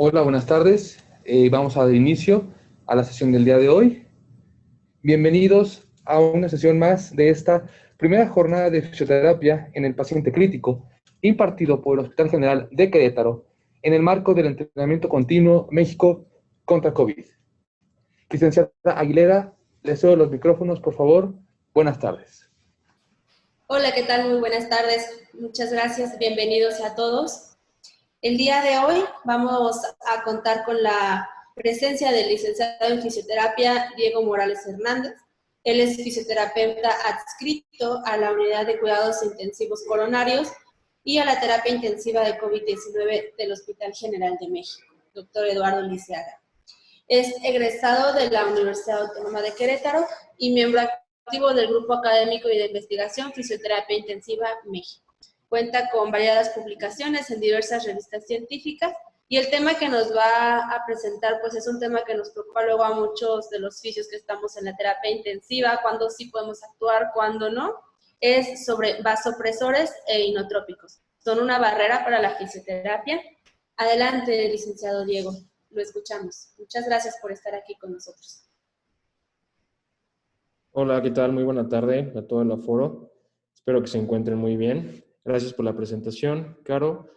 Hola, buenas tardes. Vamos a dar inicio a la sesión del día de hoy. Bienvenidos a una sesión más de esta primera jornada de fisioterapia en el paciente crítico, impartido por el Hospital General de Querétaro, en el marco del entrenamiento continuo México contra COVID. Licenciada Aguilera, le cedo los micrófonos, por favor. Buenas tardes. Hola, ¿qué tal? Muy buenas tardes. Muchas gracias. Bienvenidos a todos. El día de hoy vamos a contar con la presencia del licenciado en fisioterapia Diego Morales Hernández. Él es fisioterapeuta adscrito a la unidad de cuidados intensivos coronarios y a la terapia intensiva de COVID-19 del Hospital General de México, doctor Eduardo Lisiaga. Es egresado de la Universidad Autónoma de Querétaro y miembro activo del Grupo Académico y de Investigación Fisioterapia Intensiva México. Cuenta con variadas publicaciones en diversas revistas científicas y el tema que nos va a presentar pues es un tema que nos preocupa luego a muchos de los fisios que estamos en la terapia intensiva, cuándo sí podemos actuar, cuándo no, es sobre vasopresores e inotrópicos. Son una barrera para la fisioterapia. Adelante, licenciado Diego, lo escuchamos. Muchas gracias por estar aquí con nosotros. Hola, ¿qué tal? Muy buena tarde a todo el aforo. Espero que se encuentren muy bien. Gracias por la presentación, Caro.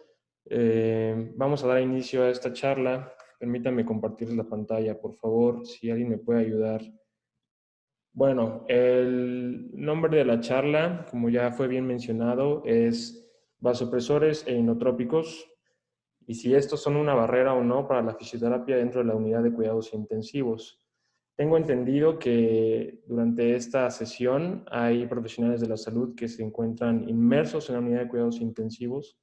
Vamos a dar inicio a esta charla. Permítanme compartir la pantalla, por favor, si alguien me puede ayudar. Bueno, el nombre de la charla, como ya fue bien mencionado, es vasopresores e inotrópicos y si estos son una barrera o no para la fisioterapia dentro de la unidad de cuidados intensivos. Tengo entendido que durante esta sesión hay profesionales de la salud que se encuentran inmersos en la unidad de cuidados intensivos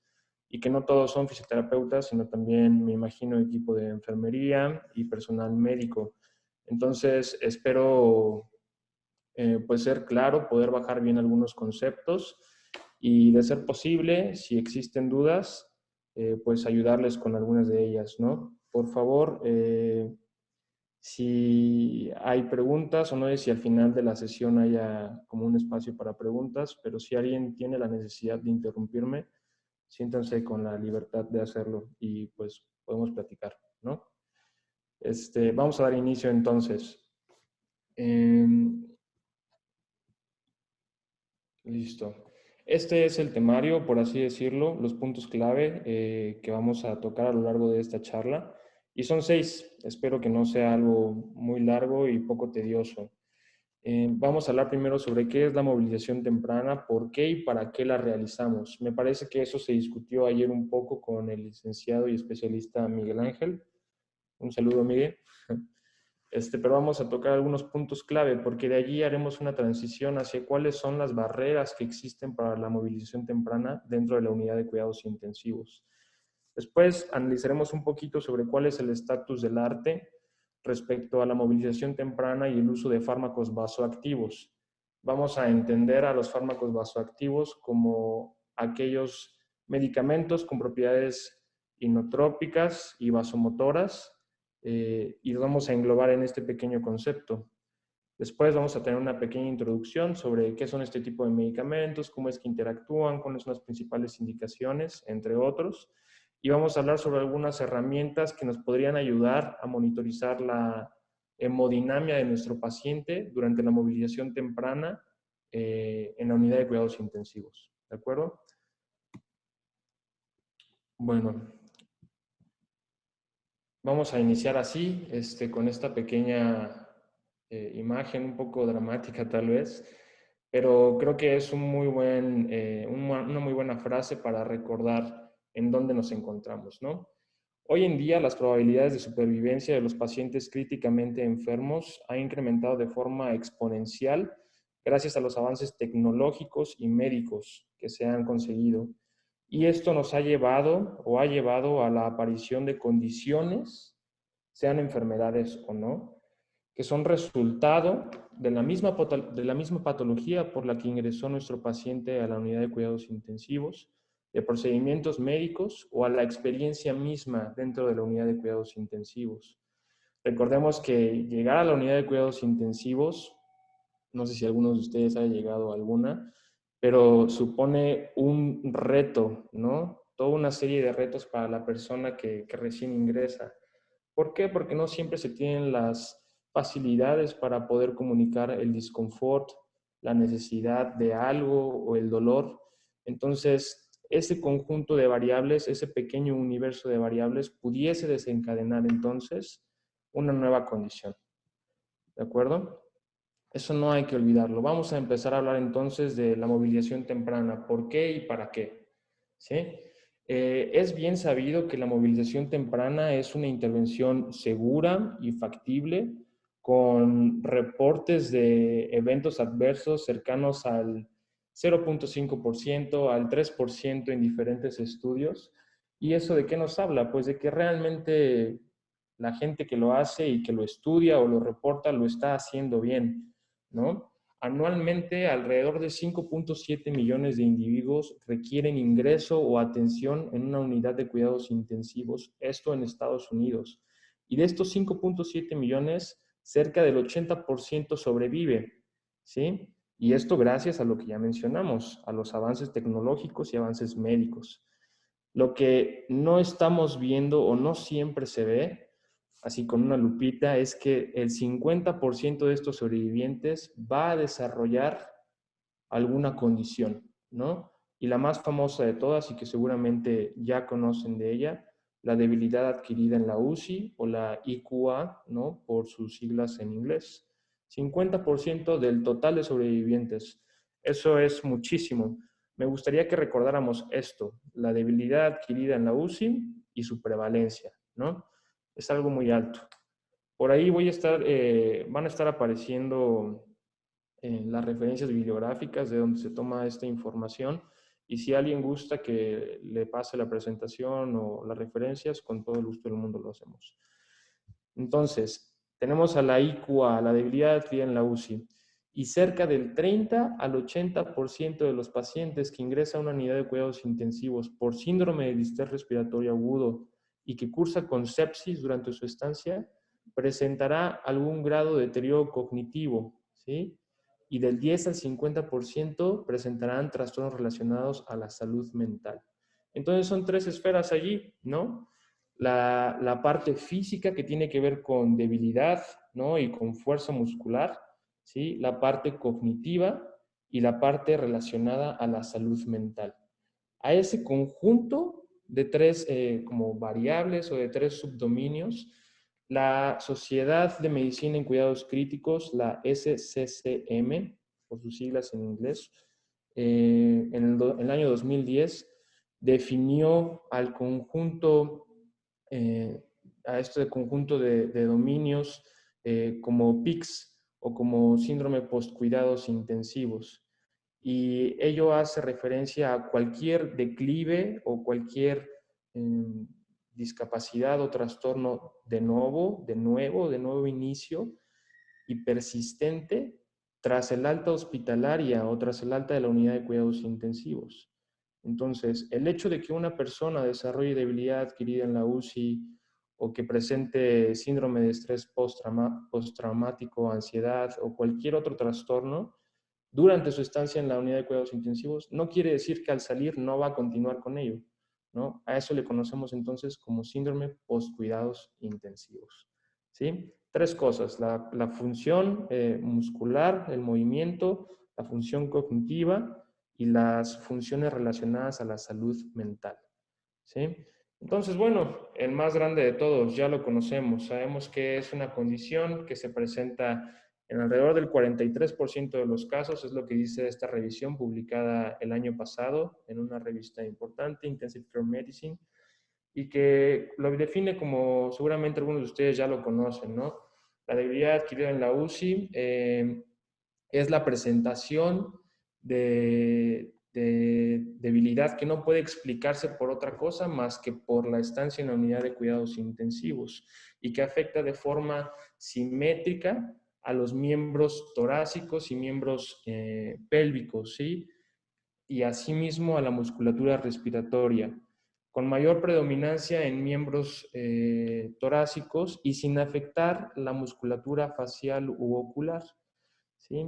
y que no todos son fisioterapeutas, sino también, me imagino, equipo de enfermería y personal médico. Entonces, espero pues ser claro, poder bajar bien algunos conceptos y, de ser posible, si existen dudas, pues ayudarles con algunas de ellas, ¿no? Por favor, si hay preguntas, o no sé si al final de la sesión haya como un espacio para preguntas, pero si alguien tiene la necesidad de interrumpirme, siéntanse con la libertad de hacerlo y pues podemos platicar, ¿no? Vamos a dar inicio entonces. Listo. Este es el temario, por así decirlo, los puntos clave que vamos a tocar a lo largo de esta charla. Y son 6. Espero que no sea algo muy largo y poco tedioso. Vamos a hablar primero sobre qué es la movilización temprana, por qué y para qué la realizamos. Me parece que eso se discutió ayer un poco con el licenciado y especialista Miguel Ángel. Un saludo, Miguel. Pero vamos a tocar algunos puntos clave porque de allí haremos una transición hacia cuáles son las barreras que existen para la movilización temprana dentro de la unidad de cuidados intensivos. Después analizaremos un poquito sobre cuál es el estatus del arte respecto a la movilización temprana y el uso de fármacos vasoactivos. Vamos a entender a los fármacos vasoactivos como aquellos medicamentos con propiedades inotrópicas y vasomotoras, y los vamos a englobar en este pequeño concepto. Después vamos a tener una pequeña introducción sobre qué son este tipo de medicamentos, cómo es que interactúan, cuáles son las principales indicaciones, entre otros. Y vamos a hablar sobre algunas herramientas que nos podrían ayudar a monitorizar la hemodinamia de nuestro paciente durante la movilización temprana en la unidad de cuidados intensivos. ¿De acuerdo? Bueno, vamos a iniciar así, con esta pequeña imagen, un poco dramática tal vez, pero creo que es una muy buena frase para recordar en dónde nos encontramos, ¿no? Hoy en día las probabilidades de supervivencia de los pacientes críticamente enfermos ha incrementado de forma exponencial gracias a los avances tecnológicos y médicos que se han conseguido. Y esto nos ha llevado o ha llevado a la aparición de condiciones, sean enfermedades o no, que son resultado de la misma patología por la que ingresó nuestro paciente a la unidad de cuidados intensivos, de procedimientos médicos o a la experiencia misma dentro de la unidad de cuidados intensivos. Recordemos que llegar a la unidad de cuidados intensivos, no sé si algunos de ustedes haya llegado a alguna, pero supone un reto, ¿no? toda una serie de retos para la persona que recién ingresa. ¿Por qué? Porque no siempre se tienen las facilidades para poder comunicar el disconfort, la necesidad de algo o el dolor. Entonces, ese conjunto de variables, ese pequeño universo de variables, pudiese desencadenar entonces una nueva condición. ¿De acuerdo? Eso no hay que olvidarlo. Vamos a empezar a hablar entonces de la movilización temprana. ¿Por qué y para qué? ¿Sí? Es bien sabido que la movilización temprana es una intervención segura y factible, con reportes de eventos adversos cercanos al 0.5%, al 3% en diferentes estudios. ¿Y eso de qué nos habla? Pues de que realmente la gente que lo hace y que lo estudia o lo reporta lo está haciendo bien, ¿no? Anualmente, alrededor de 5.7 millones de individuos requieren ingreso o atención en una unidad de cuidados intensivos, esto en Estados Unidos. Y de estos 5.7 millones, cerca del 80% sobrevive, ¿sí? Y esto gracias a lo que ya mencionamos, a los avances tecnológicos y avances médicos. Lo que no estamos viendo o no siempre se ve, así con una lupita, es que el 50% de estos sobrevivientes va a desarrollar alguna condición, ¿no? Y la más famosa de todas, y que seguramente ya conocen de ella, la debilidad adquirida en la UCI o la IQA, ¿no? Por sus siglas en inglés. 50% del total de sobrevivientes. Eso es muchísimo. Me gustaría que recordáramos esto, la debilidad adquirida en la UCI y su prevalencia, ¿no? Es algo muy alto. Por ahí van a estar apareciendo las referencias bibliográficas de donde se toma esta información, y si alguien gusta que le pase la presentación o las referencias, con todo el gusto del mundo lo hacemos. Entonces, tenemos a la IQA, a la debilidad adquirida en la UCI, y cerca del 30 al 80% de los pacientes que ingresan a una unidad de cuidados intensivos por síndrome de distrés respiratorio agudo y que cursa con sepsis durante su estancia, presentará algún grado de deterioro cognitivo, ¿sí? Y del 10 al 50% presentarán trastornos relacionados a la salud mental. Entonces son tres esferas allí, ¿no? La parte física, que tiene que ver con debilidad, ¿no? Y con fuerza muscular, ¿sí? La parte cognitiva y la parte relacionada a la salud mental. A ese conjunto de tres como variables o de tres subdominios, la Sociedad de Medicina en Cuidados Críticos, la SCCM, por sus siglas en inglés, en el año 2010, definió al conjunto, a este conjunto de dominios como PICS o como síndrome postcuidados intensivos. Y ello hace referencia a cualquier declive o cualquier discapacidad o trastorno de nuevo inicio y persistente tras el alta hospitalaria o tras el alta de la unidad de cuidados intensivos. Entonces, el hecho de que una persona desarrolle debilidad adquirida en la UCI o que presente síndrome de estrés postraumático, ansiedad o cualquier otro trastorno durante su estancia en la unidad de cuidados intensivos, no quiere decir que al salir no va a continuar con ello, ¿no? A eso le conocemos entonces como síndrome postcuidados intensivos, ¿sí? Tres cosas: la función muscular, el movimiento, la función cognitiva y las funciones relacionadas a la salud mental, ¿sí? Entonces, bueno, el más grande de todos, ya lo conocemos, sabemos que es una condición que se presenta en alrededor del 43% de los casos, es lo que dice esta revisión publicada el año pasado en una revista importante, Intensive Care Medicine, y que lo define como, seguramente algunos de ustedes ya lo conocen, ¿no? La debilidad adquirida en la UCI es la presentación de debilidad que no puede explicarse por otra cosa más que por la estancia en la unidad de cuidados intensivos y que afecta de forma simétrica a los miembros torácicos y miembros pélvicos, ¿sí? Y asimismo a la musculatura respiratoria, con mayor predominancia en miembros torácicos y sin afectar la musculatura facial u ocular. ¿sí?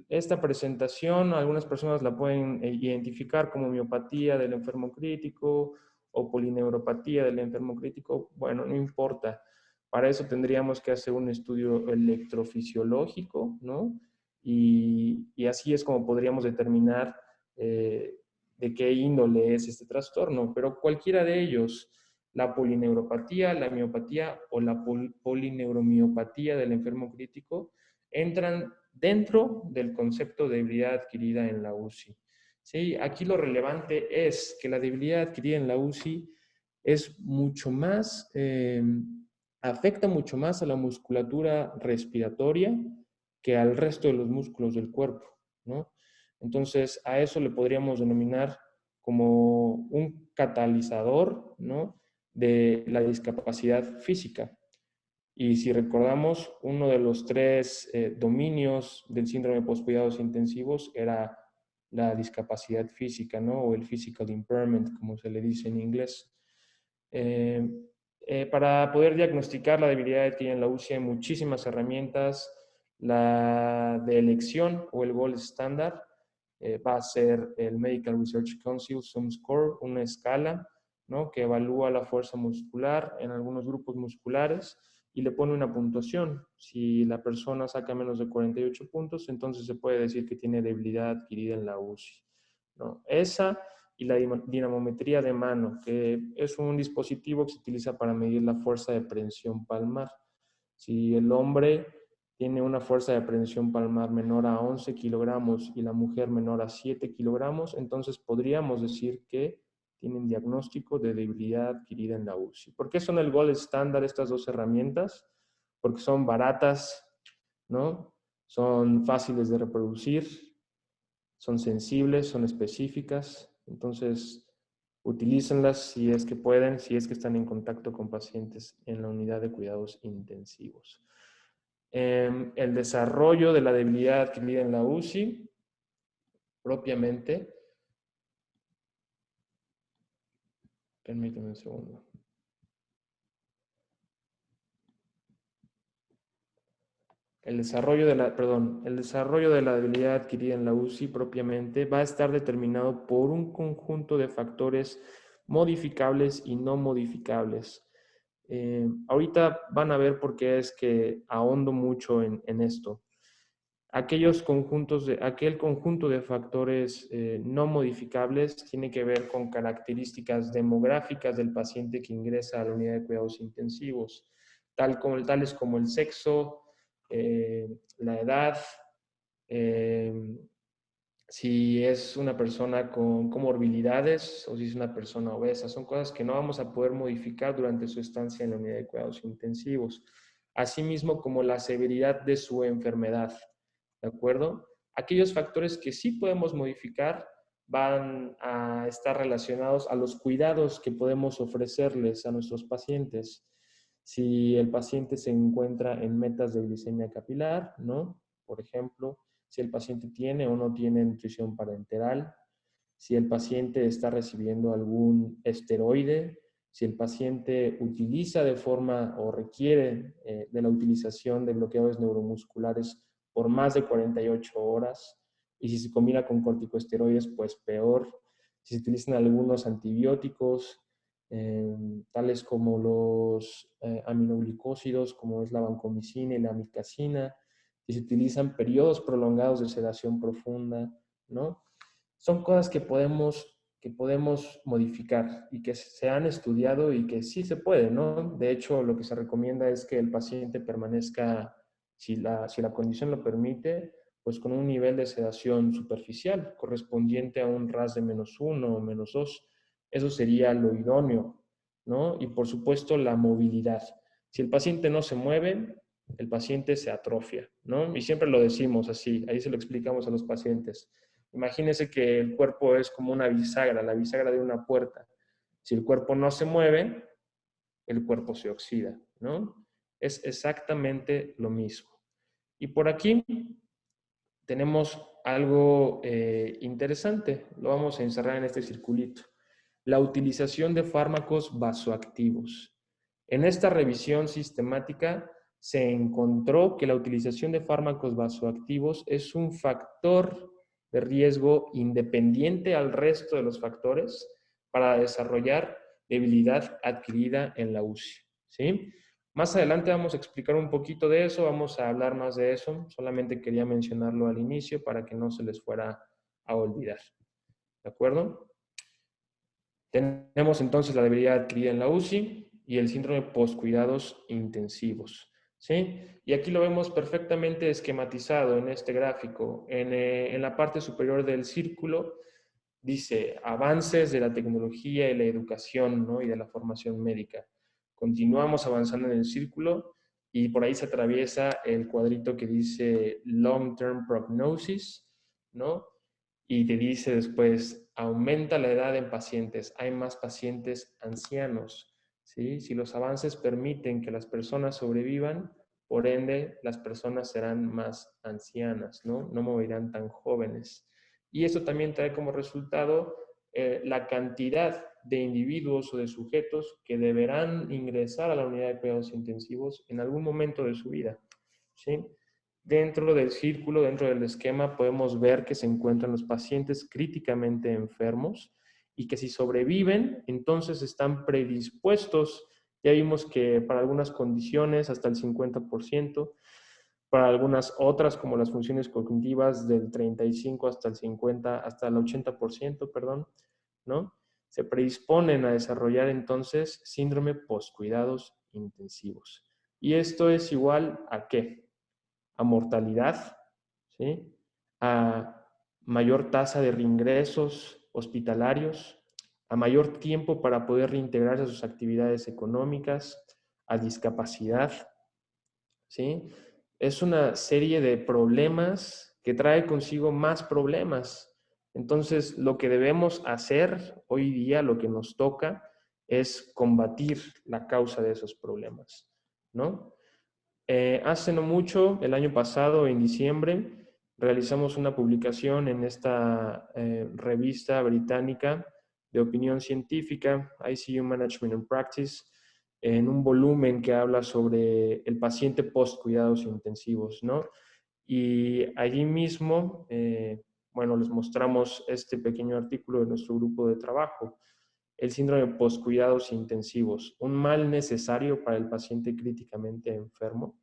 Esta presentación, algunas personas la pueden identificar como miopatía del enfermo crítico o polineuropatía del enfermo crítico. Bueno, no importa. Para eso tendríamos que hacer un estudio electrofisiológico, ¿no? Y así es como podríamos determinar de qué índole es este trastorno. Pero cualquiera de ellos, la polineuropatía, la miopatía o la polineuromiopatía del enfermo crítico, entran dentro del concepto de debilidad adquirida en la UCI. ¿Sí? Aquí lo relevante es que la debilidad adquirida en la UCI es mucho más, afecta mucho más a la musculatura respiratoria que al resto de los músculos del cuerpo, ¿no? Entonces, a eso le podríamos denominar como un catalizador, ¿no?, de la discapacidad física. Y si recordamos, uno de los tres dominios del síndrome de postcuidados intensivos era la discapacidad física, ¿no? O el physical impairment, como se le dice en inglés. Para poder diagnosticar la debilidad adquirida en la UCI hay muchísimas herramientas. La de elección o el gold standard va a ser el Medical Research Council Sum Score, una escala, ¿no?, que evalúa la fuerza muscular en algunos grupos musculares y le pone una puntuación. Si la persona saca menos de 48 puntos, entonces se puede decir que tiene debilidad adquirida en la UCI, ¿no? Esa y la dinamometría de mano, que es un dispositivo que se utiliza para medir la fuerza de prensión palmar. Si el hombre tiene una fuerza de prensión palmar menor a 11 kilogramos y la mujer menor a 7 kilogramos, entonces podríamos decir que tienen diagnóstico de debilidad adquirida en la UCI. ¿Por qué son el gold estándar estas dos herramientas? Porque son baratas, ¿no? Son fáciles de reproducir, son sensibles, son específicas. Entonces, utilícenlas si es que pueden, si es que están en contacto con pacientes en la unidad de cuidados intensivos. El desarrollo de la debilidad adquirida en la UCI, propiamente, permítanme un segundo. El desarrollo de la debilidad adquirida en la UCI propiamente va a estar determinado por un conjunto de factores modificables y no modificables. Ahorita van a ver por qué es que ahondo mucho en esto. Aquel conjunto de factores no modificables tiene que ver con características demográficas del paciente que ingresa a la unidad de cuidados intensivos, tales como el sexo, la edad, si es una persona con comorbilidades o si es una persona obesa. Son cosas que no vamos a poder modificar durante su estancia en la unidad de cuidados intensivos. Asimismo, como la severidad de su enfermedad, ¿de acuerdo? Aquellos factores que sí podemos modificar van a estar relacionados a los cuidados que podemos ofrecerles a nuestros pacientes. Si el paciente se encuentra en metas de glicemia capilar, ¿no?, por ejemplo, si el paciente tiene o no tiene nutrición parenteral, si el paciente está recibiendo algún esteroide, si el paciente utiliza de forma o requiere de la utilización de bloqueadores neuromusculares por más de 48 horas, y si se combina con corticosteroides, pues peor. Si se utilizan algunos antibióticos, tales como los aminoglicósidos, como es la vancomicina y la amicacina, si se utilizan periodos prolongados de sedación profunda, ¿no? Son cosas que podemos modificar y que se han estudiado y que sí se puede, ¿no? De hecho, lo que se recomienda es que el paciente permanezca, si la condición lo permite, pues con un nivel de sedación superficial correspondiente a un RASS de -1 o -2. Eso sería lo idóneo, ¿no? Y por supuesto la movilidad. Si el paciente no se mueve, el paciente se atrofia, ¿no? Y siempre lo decimos así, ahí se lo explicamos a los pacientes. Imagínense que el cuerpo es como una bisagra, la bisagra de una puerta. Si el cuerpo no se mueve, el cuerpo se oxida, ¿no? Es exactamente lo mismo. Y por aquí tenemos algo interesante, lo vamos a encerrar en este circulito. La utilización de fármacos vasoactivos. En esta revisión sistemática se encontró que la utilización de fármacos vasoactivos es un factor de riesgo independiente al resto de los factores para desarrollar debilidad adquirida en la UCI, ¿sí? Más adelante vamos a explicar un poquito de eso, vamos a hablar más de eso, solamente quería mencionarlo al inicio para que no se les fuera a olvidar, ¿de acuerdo? Tenemos entonces la debilidad adquirida en la UCI y el síndrome post-cuidados intensivos, ¿sí? Y aquí lo vemos perfectamente esquematizado en este gráfico. En la parte superior del círculo dice avances de la tecnología y la educación, ¿no? Y de la formación médica. Continuamos avanzando en el círculo y por ahí se atraviesa el cuadrito que dice long-term prognosis, ¿no? Y te dice después, aumenta la edad en pacientes, hay más pacientes ancianos, ¿sí? Si los avances permiten que las personas sobrevivan, por ende, las personas serán más ancianas, ¿no? No morirán tan jóvenes. Y esto también trae como resultado la cantidad de individuos o de sujetos que deberán ingresar a la unidad de cuidados intensivos en algún momento de su vida, ¿sí? Dentro del círculo, dentro del esquema, podemos ver que se encuentran los pacientes críticamente enfermos y que si sobreviven, entonces están predispuestos. Ya vimos que para algunas condiciones hasta el 50%, para algunas otras como las funciones cognitivas del 35 hasta el 50, hasta el 80%, perdón, ¿no? Se predisponen a desarrollar entonces síndrome postcuidados intensivos. ¿Y esto es igual a qué? A mortalidad, ¿sí? A mayor tasa de reingresos hospitalarios, a mayor tiempo para poder reintegrarse a sus actividades económicas, a discapacidad, ¿sí? Es una serie de problemas que trae consigo más problemas. Entonces, lo que debemos hacer hoy día, lo que nos toca, es combatir la causa de esos problemas, ¿no? Hace no mucho, el año pasado, en diciembre, realizamos una publicación en esta revista británica de opinión científica, ICU Management and Practice, en un volumen que habla sobre el paciente post-cuidados intensivos, ¿no? Y allí mismo, bueno, les mostramos este pequeño artículo de nuestro grupo de trabajo, el síndrome post-cuidados intensivos, un mal necesario para el paciente críticamente enfermo.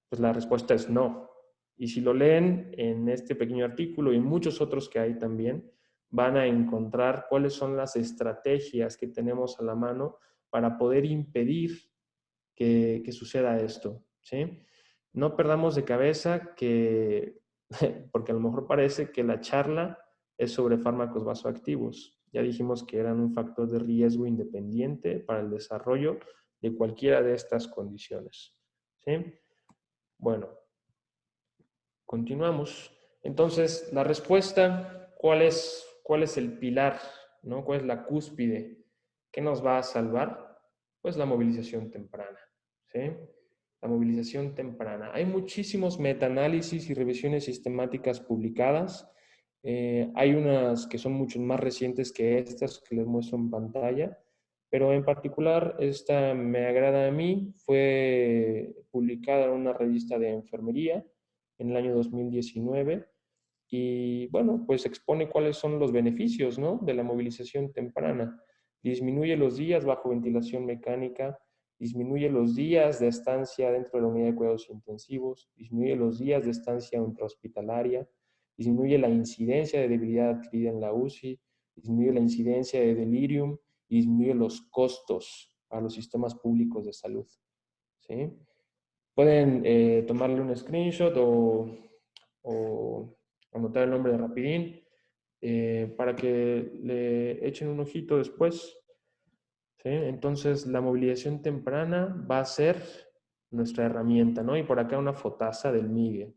Pues la respuesta es no. Y si lo leen en este pequeño artículo y muchos otros que hay también, van a encontrar cuáles son las estrategias que tenemos a la mano para poder impedir que suceda esto, ¿sí? No perdamos de cabeza que, porque a lo mejor parece que la charla es sobre fármacos vasoactivos. Ya dijimos que eran un factor de riesgo independiente para el desarrollo de cualquiera de estas condiciones, ¿sí? Bueno, continuamos. Entonces, la respuesta, ¿cuál es el pilar, ¿no? ¿Cuál es la cúspide? ¿Qué nos va a salvar? Pues la movilización temprana, ¿sí? La movilización temprana. Hay muchísimos metaanálisis y revisiones sistemáticas publicadas. Hay unas que son mucho más recientes que estas que les muestro en pantalla, pero en particular esta me agrada a mí. Fue publicada en una revista de enfermería en el año 2019 y bueno, pues expone cuáles son los beneficios, ¿no?, de la movilización temprana. Disminuye los días bajo ventilación mecánica, disminuye los días de estancia dentro de la unidad de cuidados intensivos, disminuye los días de estancia intrahospitalaria, disminuye la incidencia de debilidad adquirida en la UCI, disminuye la incidencia de delirium y disminuye los costos a los sistemas públicos de salud, ¿sí? Pueden tomarle un screenshot o anotar el nombre de Rapidín para que le echen un ojito después, ¿sí? Entonces, la movilización temprana va a ser nuestra herramienta, ¿no? Y por acá una fotaza del Migue,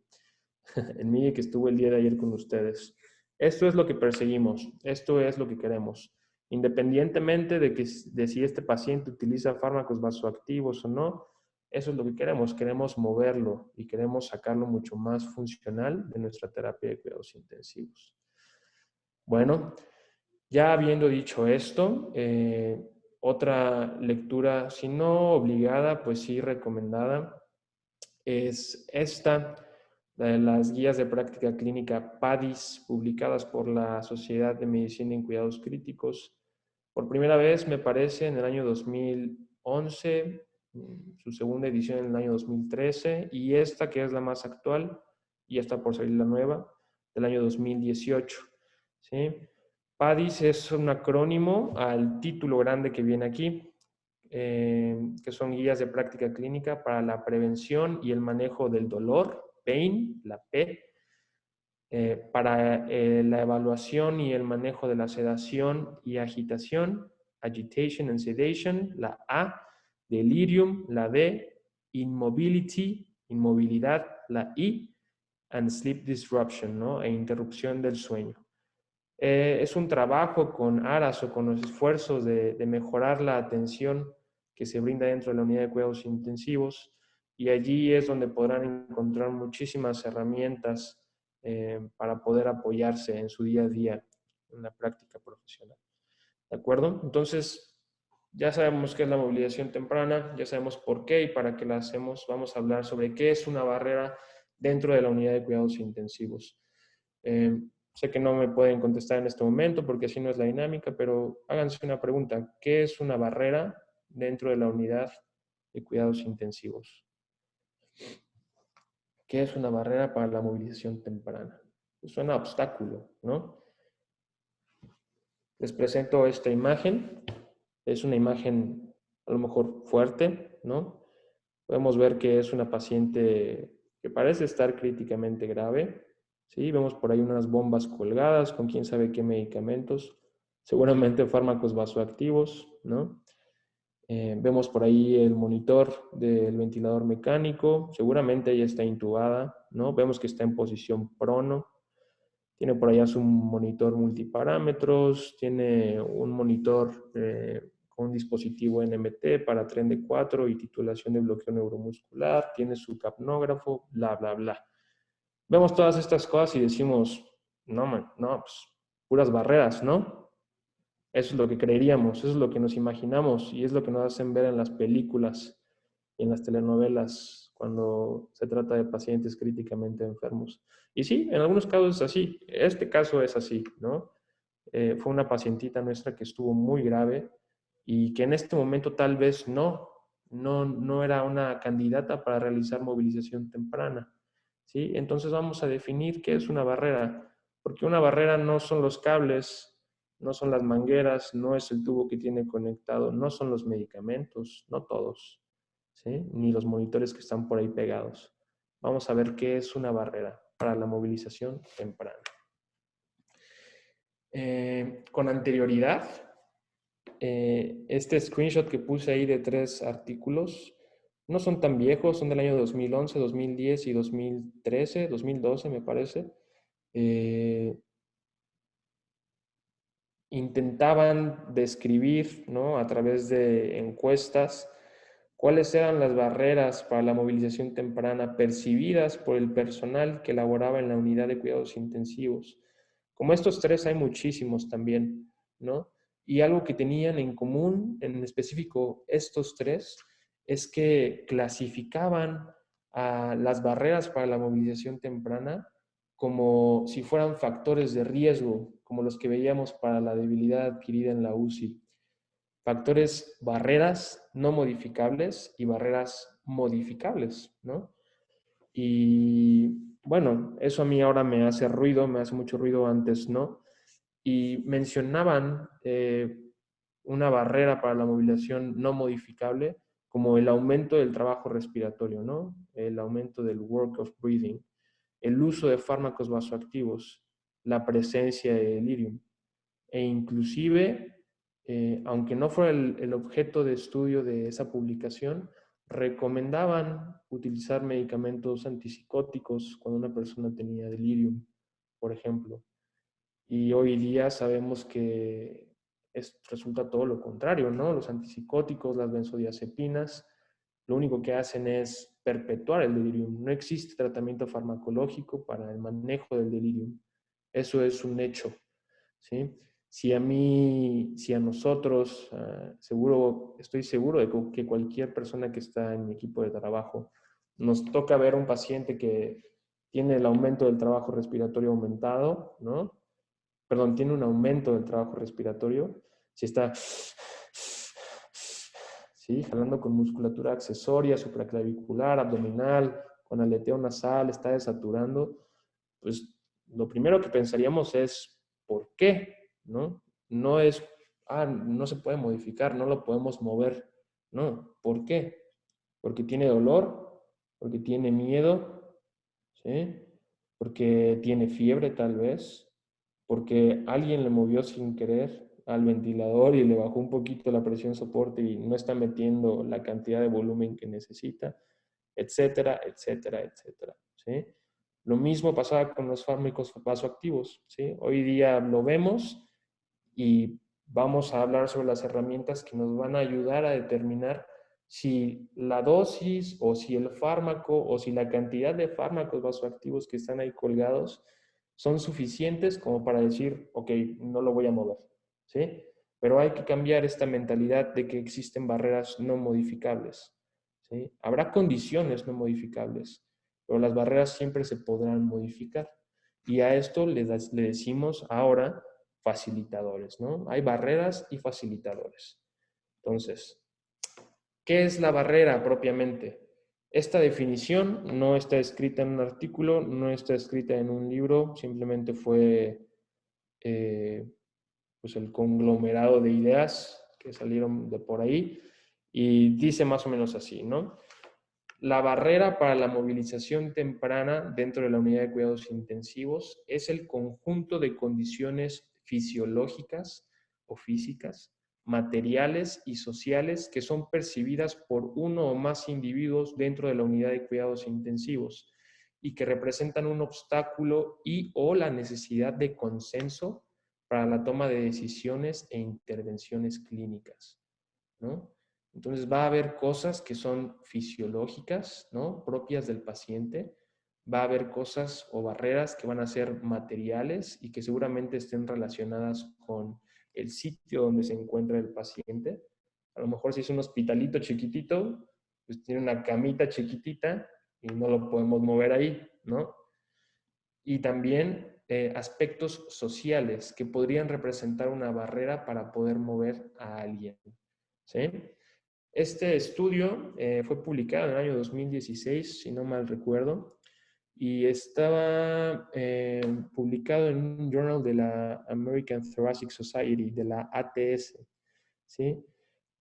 el Migue que estuvo el día de ayer con ustedes. Esto es lo que perseguimos, esto es lo que queremos. Independientemente de si este paciente utiliza fármacos vasoactivos o no, eso es lo que queremos moverlo y queremos sacarlo mucho más funcional de nuestra terapia de cuidados intensivos. Bueno, ya habiendo dicho esto, otra lectura, si no obligada, pues sí recomendada, es esta, la de las guías de práctica clínica PADIS, publicadas por la Sociedad de Medicina en Cuidados Críticos. Por primera vez, me parece, en el año 2011, su segunda edición en el año 2013, y esta, que es la más actual, y está por salir la nueva, del año 2018. ¿Sí? PADIS es un acrónimo al título grande que viene aquí, que son guías de práctica clínica para la prevención y el manejo del dolor, pain, la P, para la evaluación y el manejo de la sedación y agitación, agitation and sedation, la A, delirium, la D, immobility, inmovilidad, la I, and sleep disruption, ¿no? E interrupción del sueño. Es un trabajo con aras o con los esfuerzos de mejorar la atención que se brinda dentro de la unidad de cuidados intensivos, y allí es donde podrán encontrar muchísimas herramientas para poder apoyarse en su día a día en la práctica profesional. ¿De acuerdo? Entonces, ya sabemos qué es la movilización temprana, ya sabemos por qué y para qué la hacemos. Vamos a hablar sobre qué es una barrera dentro de la unidad de cuidados intensivos. Sé que no me pueden contestar en este momento porque así no es la dinámica, pero háganse una pregunta. ¿Qué es una barrera dentro de la unidad de cuidados intensivos? ¿Qué es una barrera para la movilización temprana? Suena obstáculo, ¿no? Les presento esta imagen. Es una imagen a lo mejor fuerte, ¿no? Podemos ver que es una paciente que parece estar críticamente grave. ¿Sí? Vemos por ahí unas bombas colgadas con quién sabe qué medicamentos, seguramente fármacos vasoactivos, ¿no? Vemos por ahí el monitor del ventilador mecánico, seguramente ella está intubada, ¿no? Vemos que está en posición prono. Tiene por allá su monitor multiparámetros, tiene un monitor con un dispositivo NMT para tren de 4 y titulación de bloqueo neuromuscular, tiene su capnógrafo, bla, bla, bla. Vemos todas estas cosas y decimos, no, man, no, pues puras barreras, ¿no? Eso es lo que creeríamos, eso es lo que nos imaginamos y es lo que nos hacen ver en las películas y en las telenovelas cuando se trata de pacientes críticamente enfermos. Y sí, en algunos casos es así. Este caso es así, ¿no? Fue una pacientita nuestra que estuvo muy grave y que en este momento tal vez no era una candidata para realizar movilización temprana, ¿sí? Entonces vamos a definir qué es una barrera, porque una barrera no son los cables, no son las mangueras, no es el tubo que tiene conectado, no son los medicamentos, no todos, ¿sí? Ni los monitores que están por ahí pegados. Vamos a ver qué es una barrera para la movilización temprana. Con anterioridad, este screenshot que puse ahí de 3 artículos no son tan viejos, son del año 2011, 2010 y 2013, 2012 me parece. Intentaban describir, ¿no?, a través de encuestas cuáles eran las barreras para la movilización temprana percibidas por el personal que laboraba en la unidad de cuidados intensivos. Como estos 3 hay muchísimos también, ¿no? Y algo que tenían en común, en específico estos 3, es que clasificaban a las barreras para la movilización temprana como si fueran factores de riesgo, como los que veíamos para la debilidad adquirida en la UCI. Factores, barreras no modificables y barreras modificables, ¿no? Y bueno, eso a mí ahora me hace ruido, me hace mucho ruido, antes no. Y mencionaban una barrera para la movilización no modificable como el aumento del trabajo respiratorio, ¿no? El aumento del work of breathing, el uso de fármacos vasoactivos, la presencia de delirium. E inclusive, aunque no fuera el objeto de estudio de esa publicación, recomendaban utilizar medicamentos antipsicóticos cuando una persona tenía delirium, por ejemplo. Y hoy día sabemos que resulta todo lo contrario, ¿no? Los antipsicóticos, las benzodiazepinas, lo único que hacen es perpetuar el delirium. No existe tratamiento farmacológico para el manejo del delirium. Eso es un hecho, ¿sí? Si a nosotros, estoy seguro de que cualquier persona que está en mi equipo de trabajo nos toca ver un paciente que tiene el aumento del trabajo respiratorio aumentado, ¿no? Perdón, tiene un aumento del trabajo respiratorio, si está, ¿sí? Jalando con musculatura accesoria, supraclavicular, abdominal, con aleteo nasal, está desaturando, pues lo primero que pensaríamos es, ¿por qué? ¿No? No es, no se puede modificar, no lo podemos mover. No, ¿por qué? Porque tiene dolor, porque tiene miedo, ¿sí? Porque tiene fiebre tal vez, porque alguien le movió sin querer al ventilador y le bajó un poquito la presión soporte y no está metiendo la cantidad de volumen que necesita, etcétera, etcétera, etcétera, ¿sí? Lo mismo pasaba con los fármacos vasoactivos, ¿sí? Hoy día lo vemos y vamos a hablar sobre las herramientas que nos van a ayudar a determinar si la dosis o si el fármaco o si la cantidad de fármacos vasoactivos que están ahí colgados son suficientes como para decir, ok, no lo voy a mover, ¿sí? Pero hay que cambiar esta mentalidad de que existen barreras no modificables, ¿sí? Habrá condiciones no modificables, pero las barreras siempre se podrán modificar. Y a esto le decimos ahora facilitadores, ¿no? Hay barreras y facilitadores. Entonces, ¿qué es la barrera propiamente? Esta definición no está escrita en un artículo, no está escrita en un libro, simplemente fue pues el conglomerado de ideas que salieron de por ahí y dice más o menos así, ¿no? La barrera para la movilización temprana dentro de la unidad de cuidados intensivos es el conjunto de condiciones fisiológicas o físicas, materiales y sociales que son percibidas por uno o más individuos dentro de la unidad de cuidados intensivos y que representan un obstáculo y o la necesidad de consenso para la toma de decisiones e intervenciones clínicas, ¿no? Entonces va a haber cosas que son fisiológicas, ¿no? Propias del paciente. Va a haber cosas o barreras que van a ser materiales y que seguramente estén relacionadas con el sitio donde se encuentra el paciente. A lo mejor si es un hospitalito chiquitito, pues tiene una camita chiquitita y no lo podemos mover ahí, ¿no? Y también aspectos sociales que podrían representar una barrera para poder mover a alguien, ¿sí? Este estudio fue publicado en el año 2016, si no mal recuerdo, y estaba publicado en un journal de la American Thoracic Society, de la ATS, ¿sí?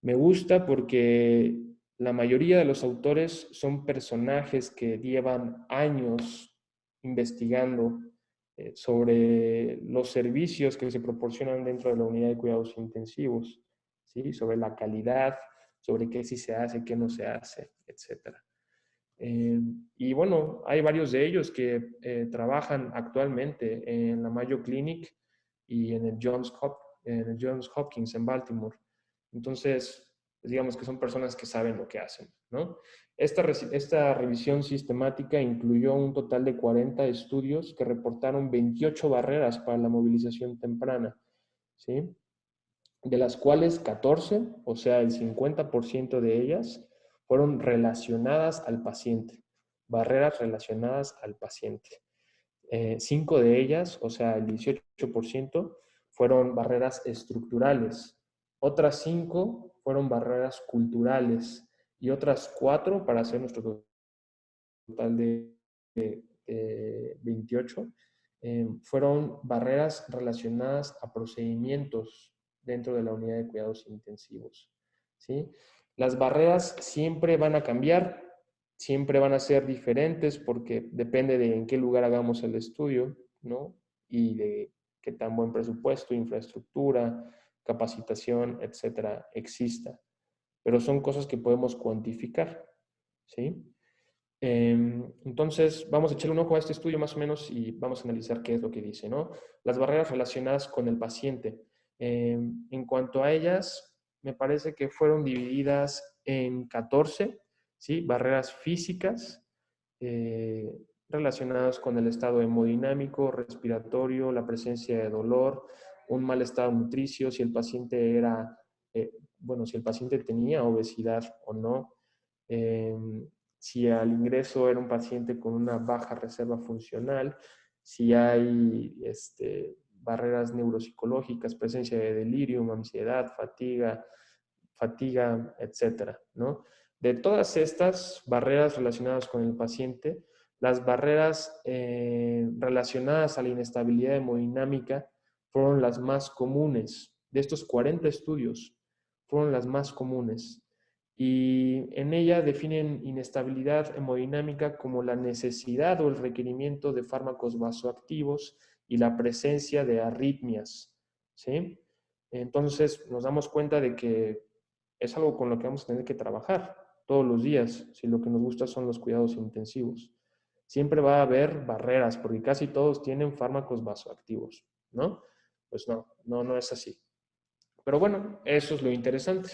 Me gusta porque la mayoría de los autores son personajes que llevan años investigando sobre los servicios que se proporcionan dentro de la unidad de cuidados intensivos, ¿sí? Sobre la calidad, sobre qué sí se hace, qué no se hace, etc. Y bueno, hay varios de ellos que trabajan actualmente en la Mayo Clinic y en el Johns Hopkins en Baltimore. Entonces, pues digamos que son personas que saben lo que hacen, ¿no? Esta revisión sistemática incluyó un total de 40 estudios que reportaron 28 barreras para la movilización temprana, ¿sí? De las cuales 14, o sea, el 50% de ellas, fueron relacionadas al paciente, barreras relacionadas al paciente. 5 de ellas, o sea, el 18%, fueron barreras estructurales. Otras 5 fueron barreras culturales y otras 4, para hacer nuestro total de 28, fueron barreras relacionadas a procedimientos dentro de la unidad de cuidados intensivos, ¿sí? Las barreras siempre van a cambiar, siempre van a ser diferentes porque depende de en qué lugar hagamos el estudio, ¿no? Y de qué tan buen presupuesto, infraestructura, capacitación, etcétera, exista. Pero son cosas que podemos cuantificar, ¿sí? Entonces, vamos a echarle un ojo a este estudio más o menos y vamos a analizar qué es lo que dice, ¿no? Las barreras relacionadas con el paciente. En cuanto a ellas, me parece que fueron divididas en 14, ¿sí? Barreras físicas relacionadas con el estado hemodinámico, respiratorio, la presencia de dolor, un mal estado nutricio, si el paciente era, si el paciente tenía obesidad o no, si al ingreso era un paciente con una baja reserva funcional, si hay barreras neuropsicológicas, presencia de delirium, ansiedad, fatiga, etcétera, ¿no? De todas estas barreras relacionadas con el paciente, las barreras relacionadas a la inestabilidad hemodinámica fueron las más comunes. De estos 40 estudios, fueron las más comunes. Y en ella definen inestabilidad hemodinámica como la necesidad o el requerimiento de fármacos vasoactivos y la presencia de arritmias, ¿sí? Entonces nos damos cuenta de que es algo con lo que vamos a tener que trabajar todos los días, si lo que nos gusta son los cuidados intensivos. Siempre va a haber barreras, porque casi todos tienen fármacos vasoactivos, ¿no? Pues no es así. Pero bueno, eso es lo interesante.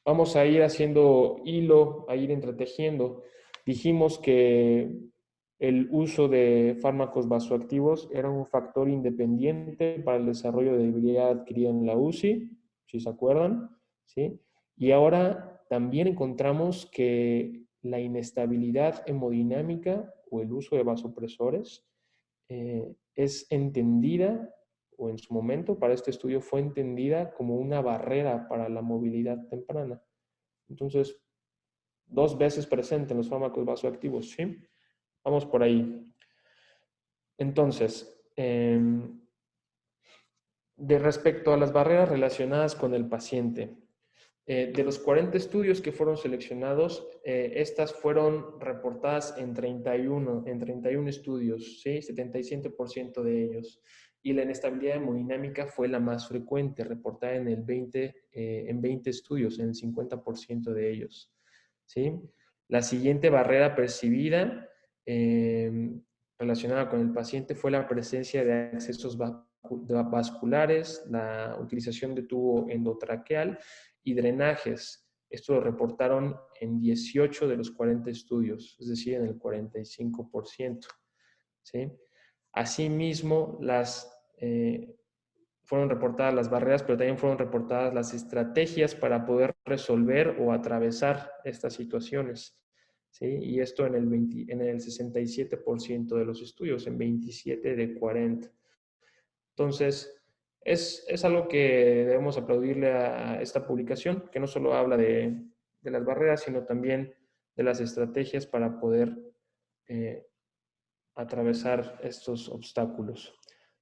Vamos a ir haciendo hilo, a ir entretejiendo. Dijimos que el uso de fármacos vasoactivos era un factor independiente para el desarrollo de debilidad adquirida en la UCI, si se acuerdan, ¿sí? Y ahora también encontramos que la inestabilidad hemodinámica o el uso de vasopresores es entendida, o en su momento para este estudio fue entendida como una barrera para la movilidad temprana. Entonces, 2 veces presente en los fármacos vasoactivos, ¿sí? Vamos por ahí. Entonces, de respecto a las barreras relacionadas con el paciente, de los 40 estudios que fueron seleccionados, estas fueron reportadas en 31 estudios, ¿sí? 77% de ellos. Y la inestabilidad hemodinámica fue la más frecuente, reportada en 20 estudios, en el 50% de ellos, ¿sí? La siguiente barrera percibida relacionada con el paciente fue la presencia de accesos vasculares, la utilización de tubo endotraqueal y drenajes. Esto lo reportaron en 18 de los 40 estudios, es decir, en el 45%. ¿Sí? Asimismo, fueron reportadas las barreras, pero también fueron reportadas las estrategias para poder resolver o atravesar estas situaciones. ¿Sí? Y esto en el 67% de los estudios, en 27 de 40. Entonces, es algo que debemos aplaudirle a esta publicación, que no solo habla de las barreras, sino también de las estrategias para poder atravesar estos obstáculos.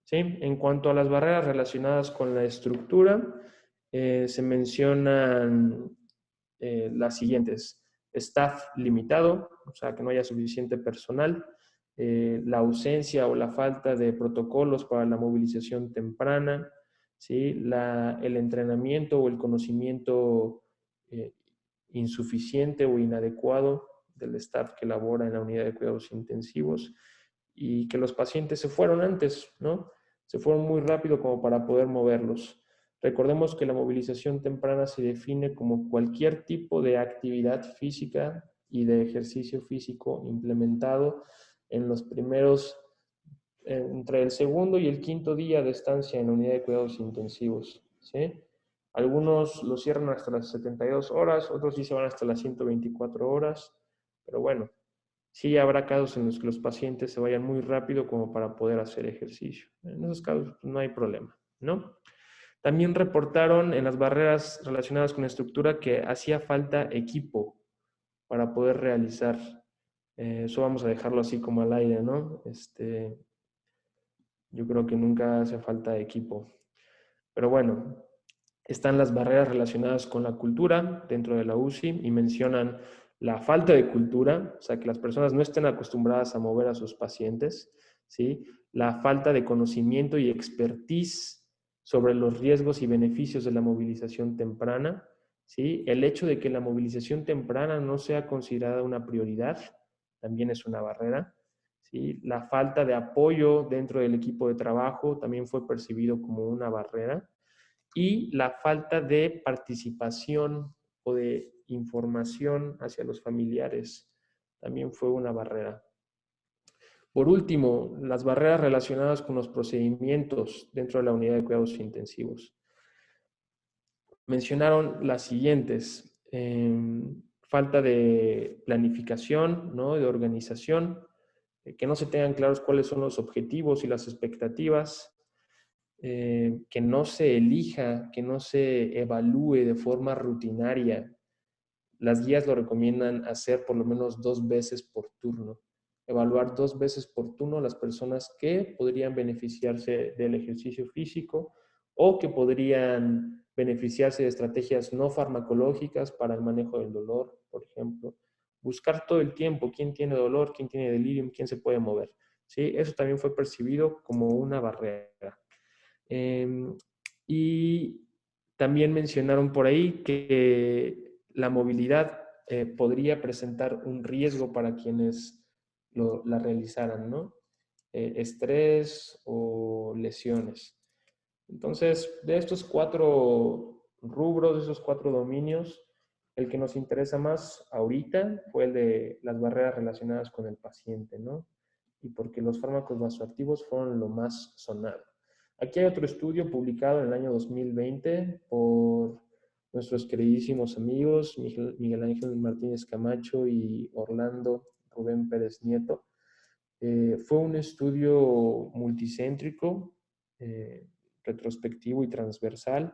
¿Sí? En cuanto a las barreras relacionadas con la estructura, se mencionan las siguientes. Staff limitado, o sea, que no haya suficiente personal. La ausencia o la falta de protocolos para la movilización temprana, ¿sí? El entrenamiento o el conocimiento insuficiente o inadecuado del staff que labora en la unidad de cuidados intensivos, y que los pacientes se fueron antes, ¿no? Se fueron muy rápido como para poder moverlos. Recordemos que la movilización temprana se define como cualquier tipo de actividad física y de ejercicio físico implementado en los primeros, entre el segundo y el quinto día de estancia en la unidad de cuidados intensivos, ¿sí? Algunos lo cierran hasta las 72 horas, otros sí se van hasta las 124 horas, pero bueno, sí habrá casos en los que los pacientes se vayan muy rápido como para poder hacer ejercicio. En esos casos pues, no hay problema, ¿no? También reportaron en las barreras relacionadas con la estructura que hacía falta equipo para poder realizar. Eso vamos a dejarlo así como al aire, ¿no? Yo creo que nunca hace falta equipo. Pero bueno, están las barreras relacionadas con la cultura dentro de la UCI y mencionan la falta de cultura, o sea, que las personas no estén acostumbradas a mover a sus pacientes, ¿sí? La falta de conocimiento y expertise sobre los riesgos y beneficios de la movilización temprana, ¿sí? El hecho de que la movilización temprana no sea considerada una prioridad también es una barrera, ¿sí? La falta de apoyo dentro del equipo de trabajo también fue percibido como una barrera, y la falta de participación o de información hacia los familiares también fue una barrera. Por último, las barreras relacionadas con los procedimientos dentro de la unidad de cuidados intensivos. Mencionaron las siguientes. falta de planificación, ¿no? De organización, que no se tengan claros cuáles son los objetivos y las expectativas, que no se elija, que no se evalúe de forma rutinaria. Las guías lo recomiendan hacer por lo menos 2 veces por turno. Evaluar 2 veces por turno las personas que podrían beneficiarse del ejercicio físico o que podrían beneficiarse de estrategias no farmacológicas para el manejo del dolor, por ejemplo. Buscar todo el tiempo quién tiene dolor, quién tiene delirium, quién se puede mover. ¿Sí? Eso también fue percibido como una barrera. Y también mencionaron por ahí que la movilidad podría presentar un riesgo para quienes la realizaran, ¿no? Estrés o lesiones. Entonces, de estos 4 rubros, de esos 4 dominios, el que nos interesa más ahorita fue el de las barreras relacionadas con el paciente, ¿no? Y porque los fármacos vasoactivos fueron lo más sonado. Aquí hay otro estudio publicado en el año 2020 por nuestros queridísimos amigos Miguel Ángel Martínez Camacho y Orlando Rubén Pérez Nieto. Fue un estudio multicéntrico, retrospectivo y transversal,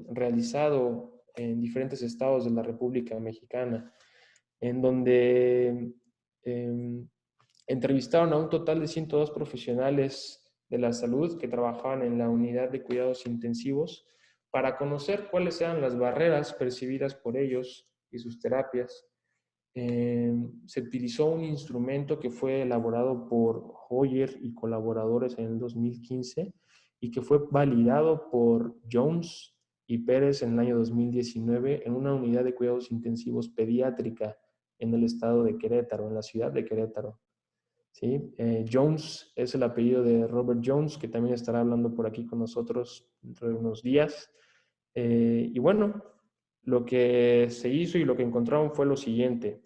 realizado en diferentes estados de la República Mexicana, en donde entrevistaron a un total de 102 profesionales de la salud que trabajaban en la unidad de cuidados intensivos para conocer cuáles eran las barreras percibidas por ellos y sus terapias. Se utilizó un instrumento que fue elaborado por Hoyer y colaboradores en el 2015 y que fue validado por Jones y Pérez en el año 2019 en una unidad de cuidados intensivos pediátrica en el estado de Querétaro, en la ciudad de Querétaro. ¿Sí? Jones es el apellido de Robert Jones, que también estará hablando por aquí con nosotros dentro de unos días. Y bueno, lo que se hizo y lo que encontraron fue lo siguiente.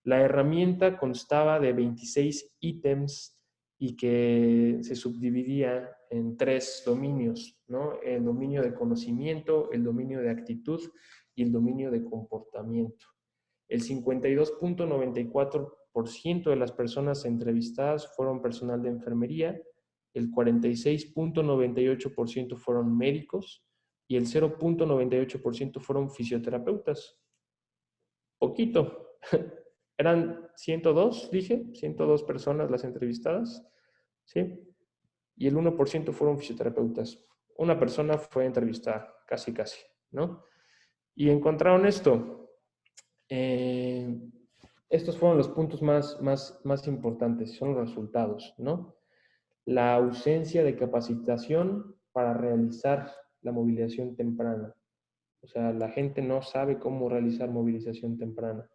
La herramienta constaba de 26 ítems y que se subdividía en 3 dominios, ¿no? El dominio de conocimiento, el dominio de actitud y el dominio de comportamiento. El 52.94% de las personas entrevistadas fueron personal de enfermería, el 46.98% fueron médicos y el 0.98% fueron fisioterapeutas. Poquito. Eran 102, dije, 102 personas las entrevistadas, ¿sí? Y el 1% fueron fisioterapeutas. Una persona fue entrevistada, casi, ¿no? Y encontraron esto. Estos fueron los puntos más importantes, son los resultados, ¿no? La ausencia de capacitación para realizar la movilización temprana. O sea, la gente no sabe cómo realizar movilización temprana.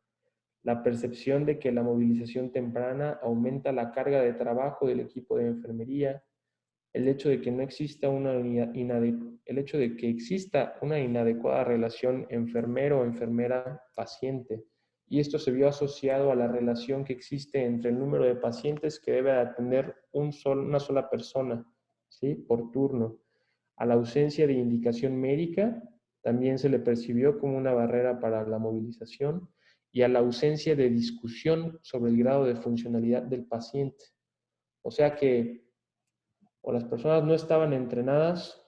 La percepción de que la movilización temprana aumenta la carga de trabajo del equipo de enfermería, el hecho de que no exista el hecho de que exista una inadecuada relación enfermero-enfermera-paciente. Y esto se vio asociado a la relación que existe entre el número de pacientes que debe atender una sola persona, ¿sí? Por turno. A la ausencia de indicación médica también se le percibió como una barrera para la movilización y a la ausencia de discusión sobre el grado de funcionalidad del paciente. O sea que o las personas no estaban entrenadas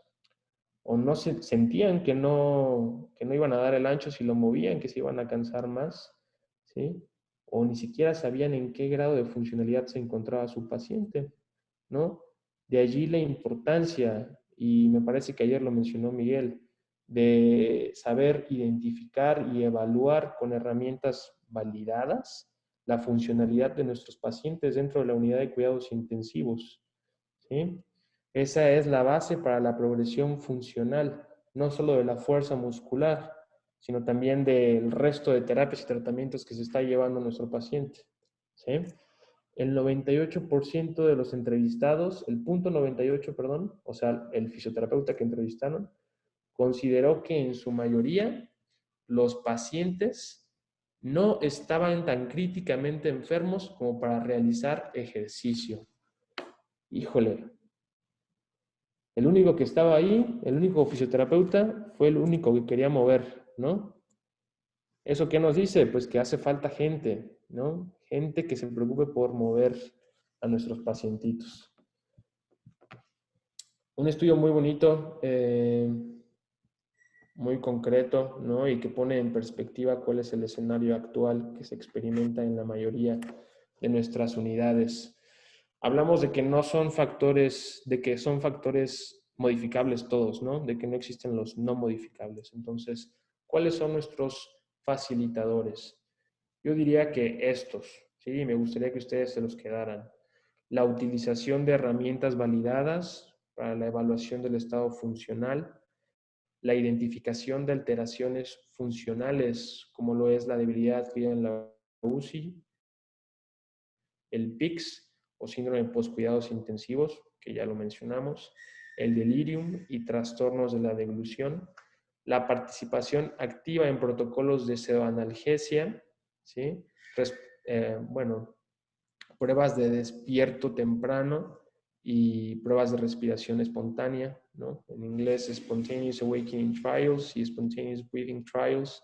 o no sentían que no iban a dar el ancho si lo movían, que se iban a cansar más, ¿sí? O ni siquiera sabían en qué grado de funcionalidad se encontraba su paciente, ¿no? De allí la importancia, y me parece que ayer lo mencionó Miguel, de saber identificar y evaluar con herramientas validadas la funcionalidad de nuestros pacientes dentro de la unidad de cuidados intensivos, ¿sí? Esa es la base para la progresión funcional, no solo de la fuerza muscular, sino también del resto de terapias y tratamientos que se está llevando a nuestro paciente, ¿sí? El 98% de los entrevistados, el punto 98, perdón, o sea, el fisioterapeuta que entrevistaron, consideró que en su mayoría los pacientes no estaban tan críticamente enfermos como para realizar ejercicio. Híjole, el único que estaba ahí, el único fisioterapeuta, fue el único que quería mover, ¿no? ¿Eso qué nos dice? Pues que hace falta gente, ¿no? Gente que se preocupe por mover a nuestros pacientitos. Un estudio muy bonito, muy concreto, ¿no? Y que pone en perspectiva cuál es el escenario actual que se experimenta en la mayoría de nuestras unidades. Hablamos de que no son factores, de que son factores modificables todos, ¿no? De que no existen los no modificables. Entonces, ¿cuáles son nuestros facilitadores? Yo diría que estos, ¿sí? Me gustaría que ustedes se los quedaran. La utilización de herramientas validadas para la evaluación del estado funcional, la identificación de alteraciones funcionales, como lo es la debilidad adquirida en la UCI, el PICS o síndrome de poscuidados intensivos, que ya lo mencionamos, el delirium y trastornos de la deglución, la participación activa en protocolos de pseudoanalgesia, ¿sí? Bueno, pruebas de despierto temprano y pruebas de respiración espontánea, ¿no? En inglés, Spontaneous Awakening Trials y Spontaneous Breathing Trials,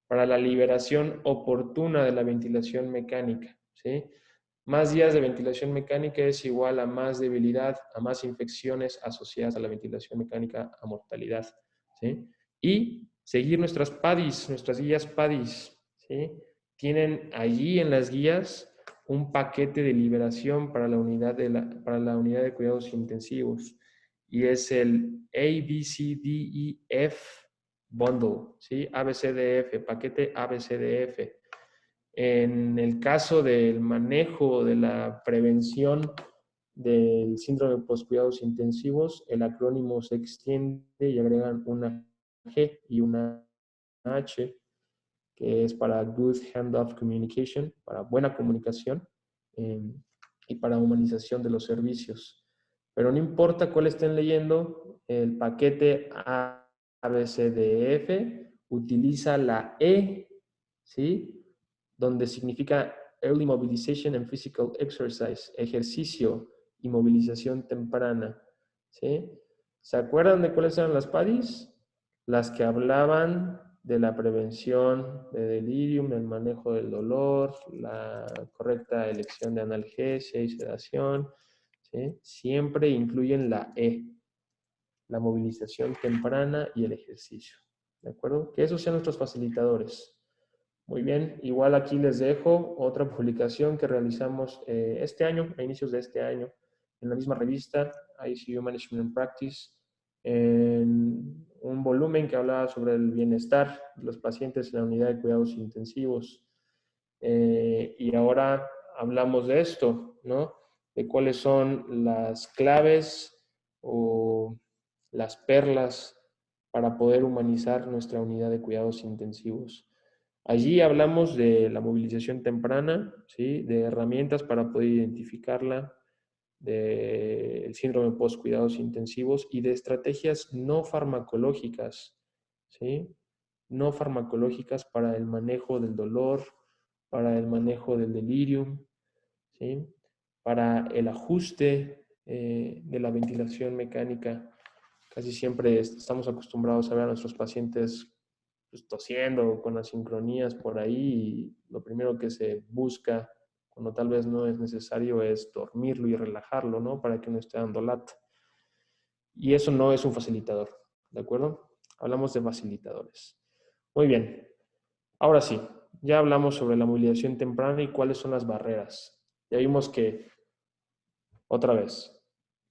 para la liberación oportuna de la ventilación mecánica, ¿sí? Más días de ventilación mecánica es igual a más debilidad, a más infecciones asociadas a la ventilación mecánica, a mortalidad, ¿sí? Y seguir nuestras PADIs, nuestras guías PADIs, ¿sí? Tienen allí en las guías un paquete de liberación para la unidad de cuidados intensivos y es el ABCDEF Bundle, ¿sí? ABCDF, paquete ABCDF. En el caso del manejo de la prevención del síndrome de poscuidados intensivos, el acrónimo se extiende y agregan una G y una H, que es para Good Handoff Communication, para buena comunicación y para humanización de los servicios. Pero no importa cuál estén leyendo, el paquete ABCDF utiliza la E, ¿sí? Donde significa Early Mobilization and Physical Exercise, ejercicio y movilización temprana, ¿sí? ¿Se acuerdan de cuáles eran las PADIs? Las que hablaban de la prevención de delirium, el manejo del dolor, la correcta elección de analgesia y sedación, ¿sí? Siempre incluyen la E, la movilización temprana y el ejercicio, ¿de acuerdo? Que esos sean nuestros facilitadores. Muy bien, igual aquí les dejo otra publicación que realizamos este año, a inicios de este año, en la misma revista, ICU Management and Practice, en un volumen que hablaba sobre el bienestar de los pacientes en la unidad de cuidados intensivos. Y ahora hablamos de esto, ¿no? De cuáles son las claves o las perlas para poder humanizar nuestra unidad de cuidados intensivos. Allí hablamos de la movilización temprana, ¿sí? De herramientas para poder identificarla, del síndrome post-cuidados intensivos y de estrategias no farmacológicas, ¿sí? No farmacológicas para el manejo del dolor, para el manejo del delirium, ¿sí? Para el ajuste de la ventilación mecánica. Casi siempre estamos acostumbrados a ver a nuestros pacientes pues, tosiendo con asincronías por ahí y lo primero que se busca cuando tal vez no es necesario es dormirlo y relajarlo, ¿no? Para que no esté dando lata. Y eso no es un facilitador, ¿de acuerdo? Hablamos de facilitadores. Muy bien. Ahora sí, ya hablamos sobre la movilización temprana y cuáles son las barreras. Ya vimos que, otra vez,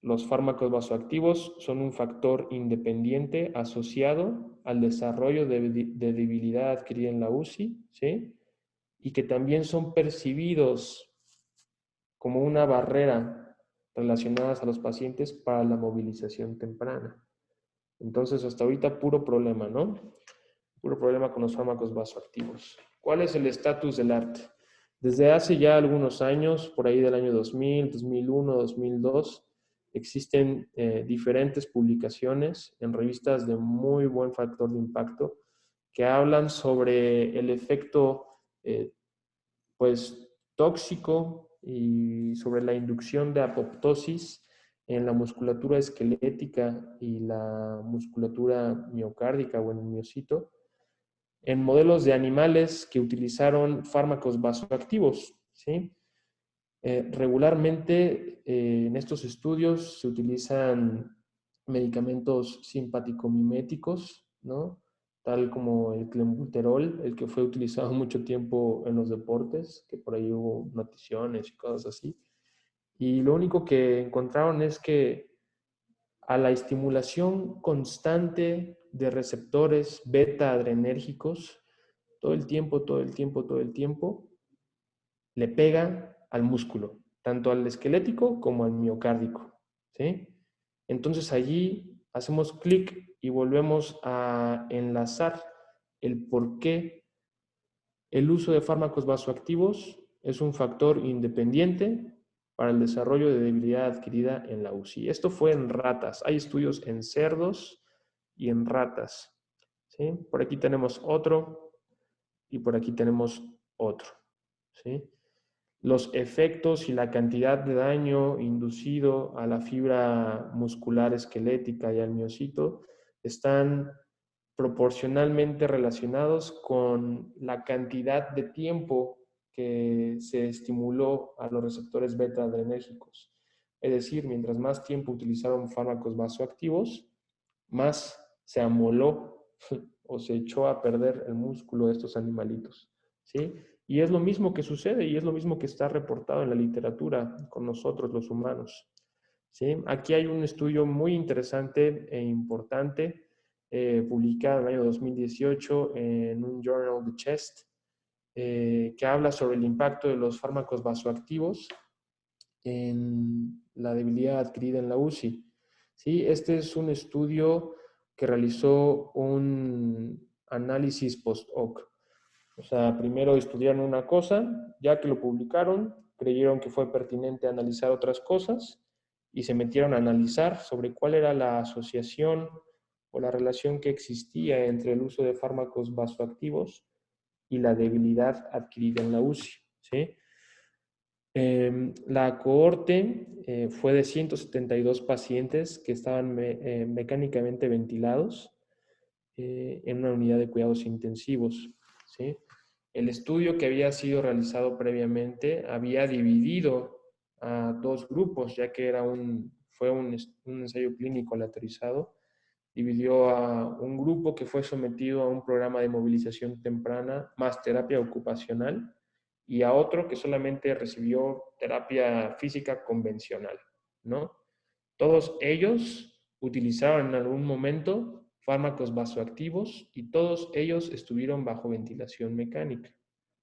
los fármacos vasoactivos son un factor independiente asociado al desarrollo de debilidad adquirida en la UCI, ¿sí? Y que también son percibidos como una barrera relacionadas a los pacientes para la movilización temprana. Entonces, hasta ahorita puro problema, ¿no? Puro problema con los fármacos vasoactivos. ¿Cuál es el estatus del arte? Desde hace ya algunos años, por ahí del año 2000, 2001, 2002, existen diferentes publicaciones en revistas de muy buen factor de impacto que hablan sobre el efecto pues, tóxico y sobre la inducción de apoptosis en la musculatura esquelética y la musculatura miocárdica o en el miocito, en modelos de animales que utilizaron fármacos vasoactivos, ¿sí? Regularmente en estos estudios se utilizan medicamentos simpaticomiméticos, ¿no? Tal como el clenbuterol, el que fue utilizado mucho tiempo en los deportes, que por ahí hubo noticiones y cosas así. Y lo único que encontraron es que a la estimulación constante de receptores beta adrenérgicos, todo el tiempo, le pega al músculo, tanto al esquelético como al miocárdico, ¿sí? Entonces allí hacemos clic y volvemos a enlazar el por qué el uso de fármacos vasoactivos es un factor independiente para el desarrollo de debilidad adquirida en la UCI. Esto fue en ratas. Hay estudios en cerdos y en ratas, ¿sí? Por aquí tenemos otro y por aquí tenemos otro, ¿sí? Los efectos y la cantidad de daño inducido a la fibra muscular esquelética y al miocito están proporcionalmente relacionados con la cantidad de tiempo que se estimuló a los receptores beta adrenérgicos. Es decir, mientras más tiempo utilizaron fármacos vasoactivos, más se amoló o se echó a perder el músculo de estos animalitos, ¿sí? Y es lo mismo que sucede y es lo mismo que está reportado en la literatura con nosotros los humanos, ¿sí? Aquí hay un estudio muy interesante e importante publicado en el año 2018 en un Journal de Chest que habla sobre el impacto de los fármacos vasoactivos en la debilidad adquirida en la UCI. ¿Sí? Este es un estudio que realizó un análisis post-hoc. O sea, primero estudiaron una cosa, ya que lo publicaron, creyeron que fue pertinente analizar otras cosas y se metieron a analizar sobre cuál era la asociación o la relación que existía entre el uso de fármacos vasoactivos y la debilidad adquirida en la UCI, ¿sí? La cohorte fue de 172 pacientes que estaban mecánicamente ventilados en una unidad de cuidados intensivos, ¿sí? El estudio que había sido realizado previamente había dividido a dos grupos, ya que fue un ensayo clínico aleatorizado. Dividió a un grupo que fue sometido a un programa de movilización temprana más terapia ocupacional y a otro que solamente recibió terapia física convencional, ¿no? Todos ellos utilizaron en algún momento fármacos vasoactivos y todos ellos estuvieron bajo ventilación mecánica,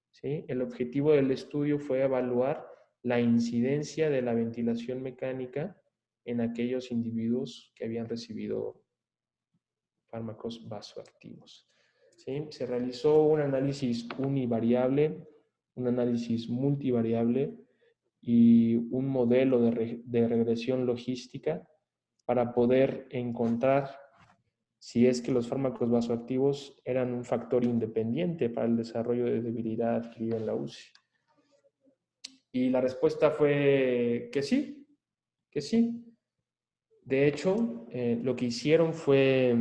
¿sí? El objetivo del estudio fue evaluar la incidencia de la ventilación mecánica en aquellos individuos que habían recibido fármacos vasoactivos, ¿sí? Se realizó un análisis univariable, un análisis multivariable y un modelo de regresión logística para poder encontrar si es que los fármacos vasoactivos eran un factor independiente para el desarrollo de debilidad adquirida en la UCI. Y la respuesta fue que sí, que sí. De hecho, lo que hicieron fue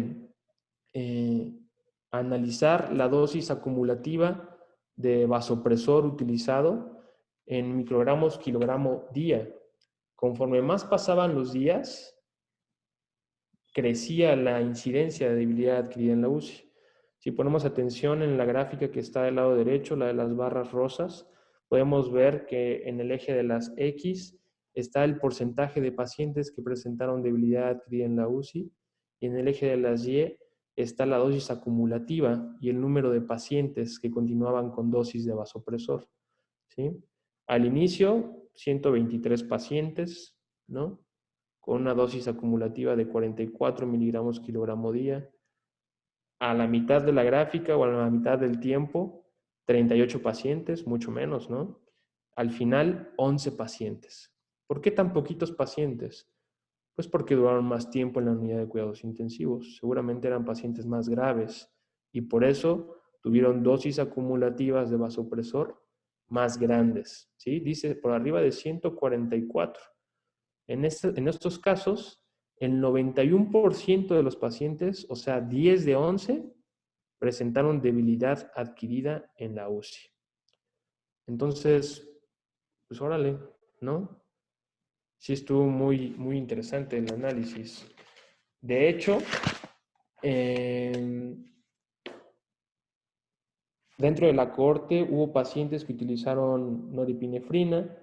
analizar la dosis acumulativa de vasopresor utilizado en microgramos kilogramo día. Conforme más pasaban los días, crecía la incidencia de debilidad adquirida en la UCI. Si ponemos atención en la gráfica que está del lado derecho, la de las barras rosas, podemos ver que en el eje de las X está el porcentaje de pacientes que presentaron debilidad adquirida en la UCI y en el eje de las Y está la dosis acumulativa y el número de pacientes que continuaban con dosis de vasopresor, ¿sí? Al inicio, 123 pacientes, ¿no? Con una dosis acumulativa de 44 miligramos kilogramo día. A la mitad de la gráfica o a la mitad del tiempo, 38 pacientes, mucho menos, ¿no? Al final, 11 pacientes. ¿Por qué tan poquitos pacientes? Pues porque duraron más tiempo en la unidad de cuidados intensivos. Seguramente eran pacientes más graves y por eso tuvieron dosis acumulativas de vasopresor más grandes, ¿sí? Dice por arriba de 144. En estos casos, el 91% de los pacientes, o sea, 10 de 11, presentaron debilidad adquirida en la UCI. Entonces, pues órale, ¿no? Sí estuvo muy, muy interesante el análisis. De hecho, dentro de la cohorte hubo pacientes que utilizaron norepinefrina,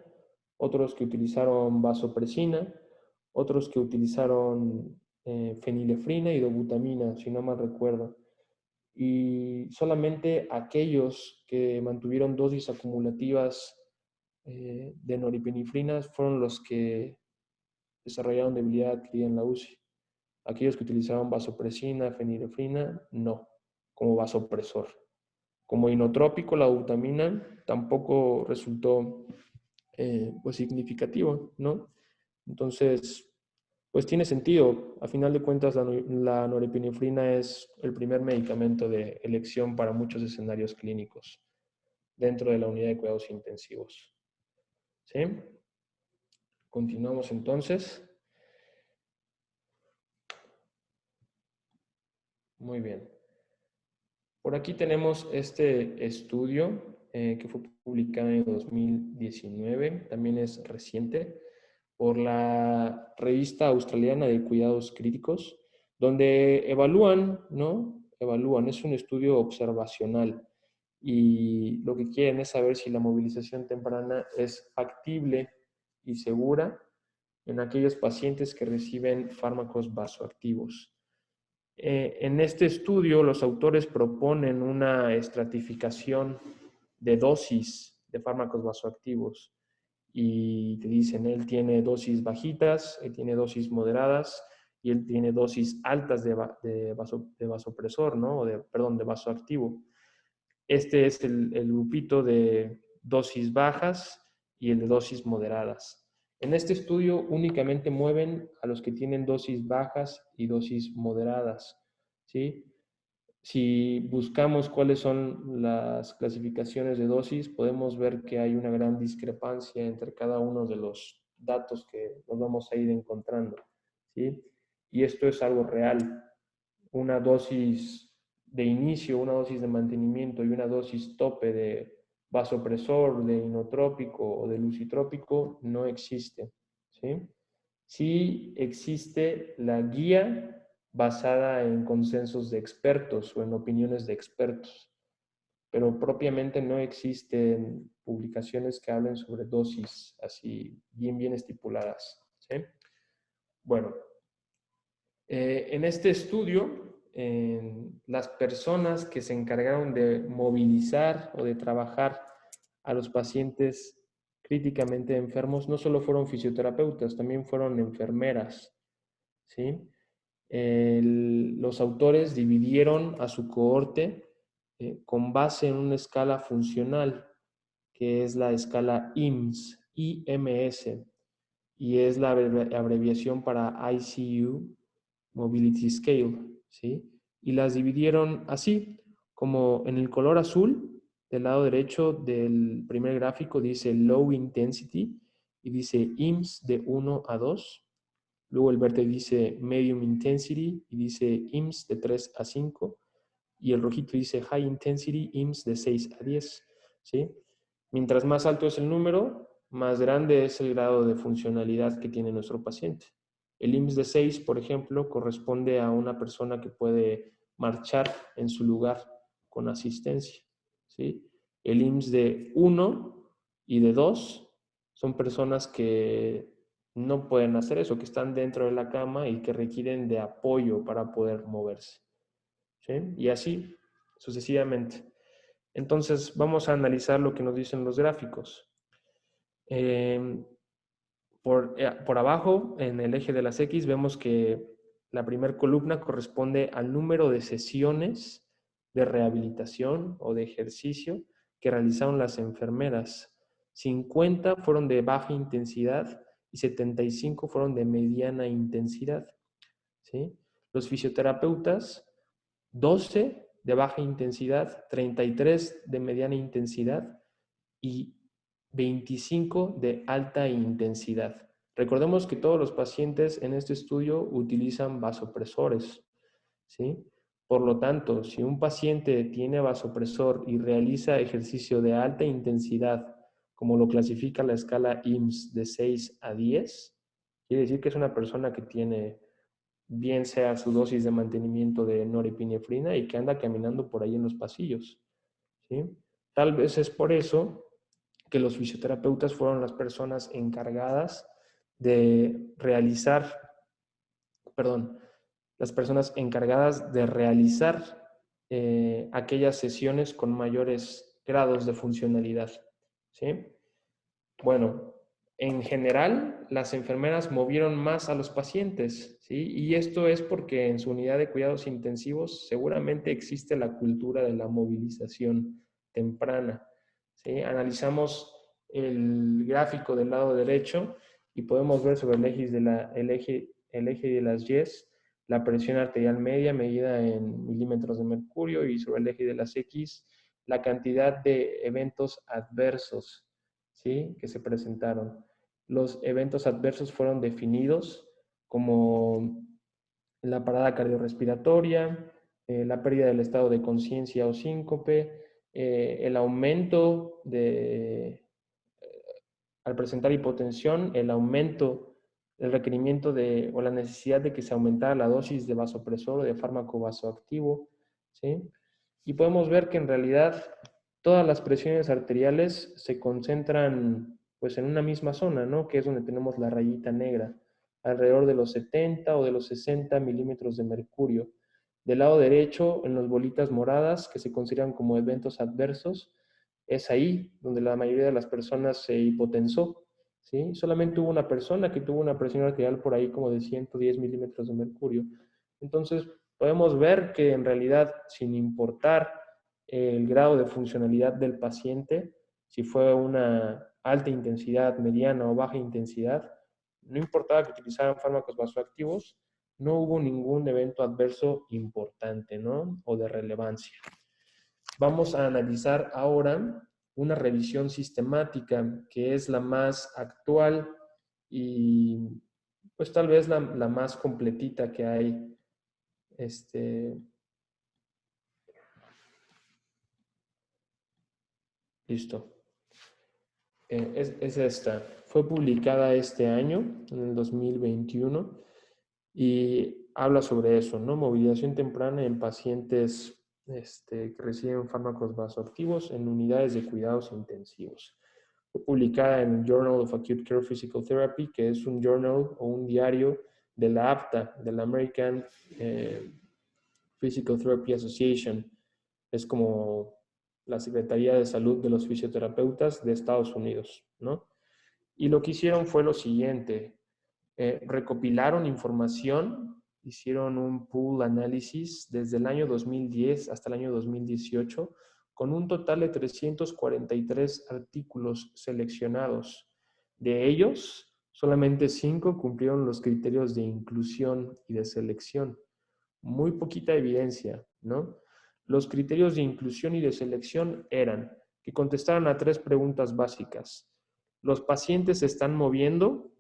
otros que utilizaron vasopresina, otros que utilizaron fenilefrina y dobutamina, si no mal recuerdo. Y solamente aquellos que mantuvieron dosis acumulativas de norepinefrina fueron los que desarrollaron debilidad adquirida en la UCI. Aquellos que utilizaron vasopresina, fenilefrina, no, como vasopresor. Como inotrópico, la dobutamina tampoco resultó pues significativo, ¿no? Entonces, pues tiene sentido. A final de cuentas, la norepinefrina es el primer medicamento de elección para muchos escenarios clínicos dentro de la unidad de cuidados intensivos. ¿Sí? Continuamos entonces. Muy bien. Por aquí tenemos este estudio que fue publicado en 2019, también es reciente, por la revista australiana de cuidados críticos, donde evalúan, ¿no? Evalúan, es un estudio observacional y lo que quieren es saber si la movilización temprana es factible y segura en aquellos pacientes que reciben fármacos vasoactivos. En este estudio, los autores proponen una estratificación de dosis de fármacos vasoactivos y te dicen, él tiene dosis bajitas, él tiene dosis moderadas y él tiene dosis altas de vasopresor, ¿no? Perdón, de vasoactivo. Este es el grupito de dosis bajas y el de dosis moderadas. En este estudio únicamente mueven a los que tienen dosis bajas y dosis moderadas, ¿sí? Si buscamos cuáles son las clasificaciones de dosis, podemos ver que hay una gran discrepancia entre cada uno de los datos que nos vamos a ir encontrando, ¿sí? Y esto es algo real. Una dosis de inicio, una dosis de mantenimiento y una dosis tope de vasopresor, de inotrópico o de lucitrópico no existe, ¿sí? Sí existe la guía basada en consensos de expertos o en opiniones de expertos, pero propiamente no existen publicaciones que hablen sobre dosis así bien estipuladas, ¿sí? Bueno, en este estudio, las personas que se encargaron de movilizar o de trabajar a los pacientes críticamente enfermos no solo fueron fisioterapeutas, también fueron enfermeras, ¿sí? Los autores dividieron a su cohorte con base en una escala funcional, que es la escala IMS, y es la abreviación para ICU Mobility Scale, ¿sí? Y las dividieron así, como en el color azul, del lado derecho del primer gráfico dice Low Intensity y dice IMS de 1 a 2. Luego el verde dice Medium Intensity y dice IMS de 3 a 5. Y el rojito dice High Intensity IMS de 6 a 10, ¿sí? Mientras más alto es el número, más grande es el grado de funcionalidad que tiene nuestro paciente. El IMSS de 6, por ejemplo, corresponde a una persona que puede marchar en su lugar con asistencia, ¿sí? El IMSS de 1 y de 2 son personas que no pueden hacer eso, que están dentro de la cama y que requieren de apoyo para poder moverse, ¿sí? Y así sucesivamente. Entonces, vamos a analizar lo que nos dicen los gráficos. Por abajo, en el eje de las X, vemos que la primera columna corresponde al número de sesiones de rehabilitación o de ejercicio que realizaron las enfermeras. 50 fueron de baja intensidad y 75 fueron de mediana intensidad, ¿sí? Los fisioterapeutas, 12 de baja intensidad, 33 de mediana intensidad y 25 de alta intensidad. Recordemos que todos los pacientes en este estudio utilizan vasopresores, ¿sí? Por lo tanto, si un paciente tiene vasopresor y realiza ejercicio de alta intensidad, como lo clasifica la escala IMSS de 6 a 10, quiere decir que es una persona que tiene bien sea su dosis de mantenimiento de norepinefrina y que anda caminando por ahí en los pasillos, ¿sí? Tal vez es por eso que los fisioterapeutas fueron las personas encargadas de realizar, las personas encargadas de realizar aquellas sesiones con mayores grados de funcionalidad, ¿sí? Bueno, en general, las enfermeras movieron más a los pacientes, ¿sí? Y esto es porque en su unidad de cuidados intensivos seguramente existe la cultura de la movilización temprana, ¿sí? Analizamos el gráfico del lado derecho y podemos ver sobre el eje de las Y la presión arterial media medida en milímetros de mercurio y sobre el eje de las X la cantidad de eventos adversos, ¿sí?, que se presentaron. Los eventos adversos fueron definidos como la parada cardiorrespiratoria, la pérdida del estado de conciencia o síncope, el aumento al presentar hipotensión, el aumento del requerimiento o la necesidad de que se aumentara la dosis de vasopresor o de fármaco vasoactivo, ¿sí? Y podemos ver que en realidad todas las presiones arteriales se concentran pues en una misma zona, ¿no? Que es donde tenemos la rayita negra, alrededor de los 70 o de los 60 milímetros de mercurio. Del lado derecho, en las bolitas moradas, que se consideran como eventos adversos, es ahí donde la mayoría de las personas se hipotensó, ¿sí? Solamente hubo una persona que tuvo una presión arterial por ahí como de 110 milímetros de mercurio. Entonces, podemos ver que en realidad, sin importar el grado de funcionalidad del paciente, si fue una alta intensidad, mediana o baja intensidad, no importaba que utilizaran fármacos vasoactivos, no hubo ningún evento adverso importante, ¿no? O de relevancia. Vamos a analizar ahora una revisión sistemática que es la más actual y pues tal vez la más completita que hay. Listo. Es esta. Fue publicada este año, en el 2021, y habla sobre eso, ¿no? Movilización temprana en pacientes que reciben fármacos vasoactivos en unidades de cuidados intensivos. Fue publicada en el Journal of Acute Care Physical Therapy, que es un journal o un diario de la APTA, de la American Physical Therapy Association. Es como la Secretaría de Salud de los Fisioterapeutas de Estados Unidos, ¿no? Y lo que hicieron fue lo siguiente. Recopilaron información, hicieron un pool análisis desde el año 2010 hasta el año 2018, con un total de 343 artículos seleccionados. De ellos, solamente 5 cumplieron los criterios de inclusión y de selección. Muy poquita evidencia, ¿no? Los criterios de inclusión y de selección eran que contestaran a 3 preguntas básicas. ¿Los pacientes se están moviendo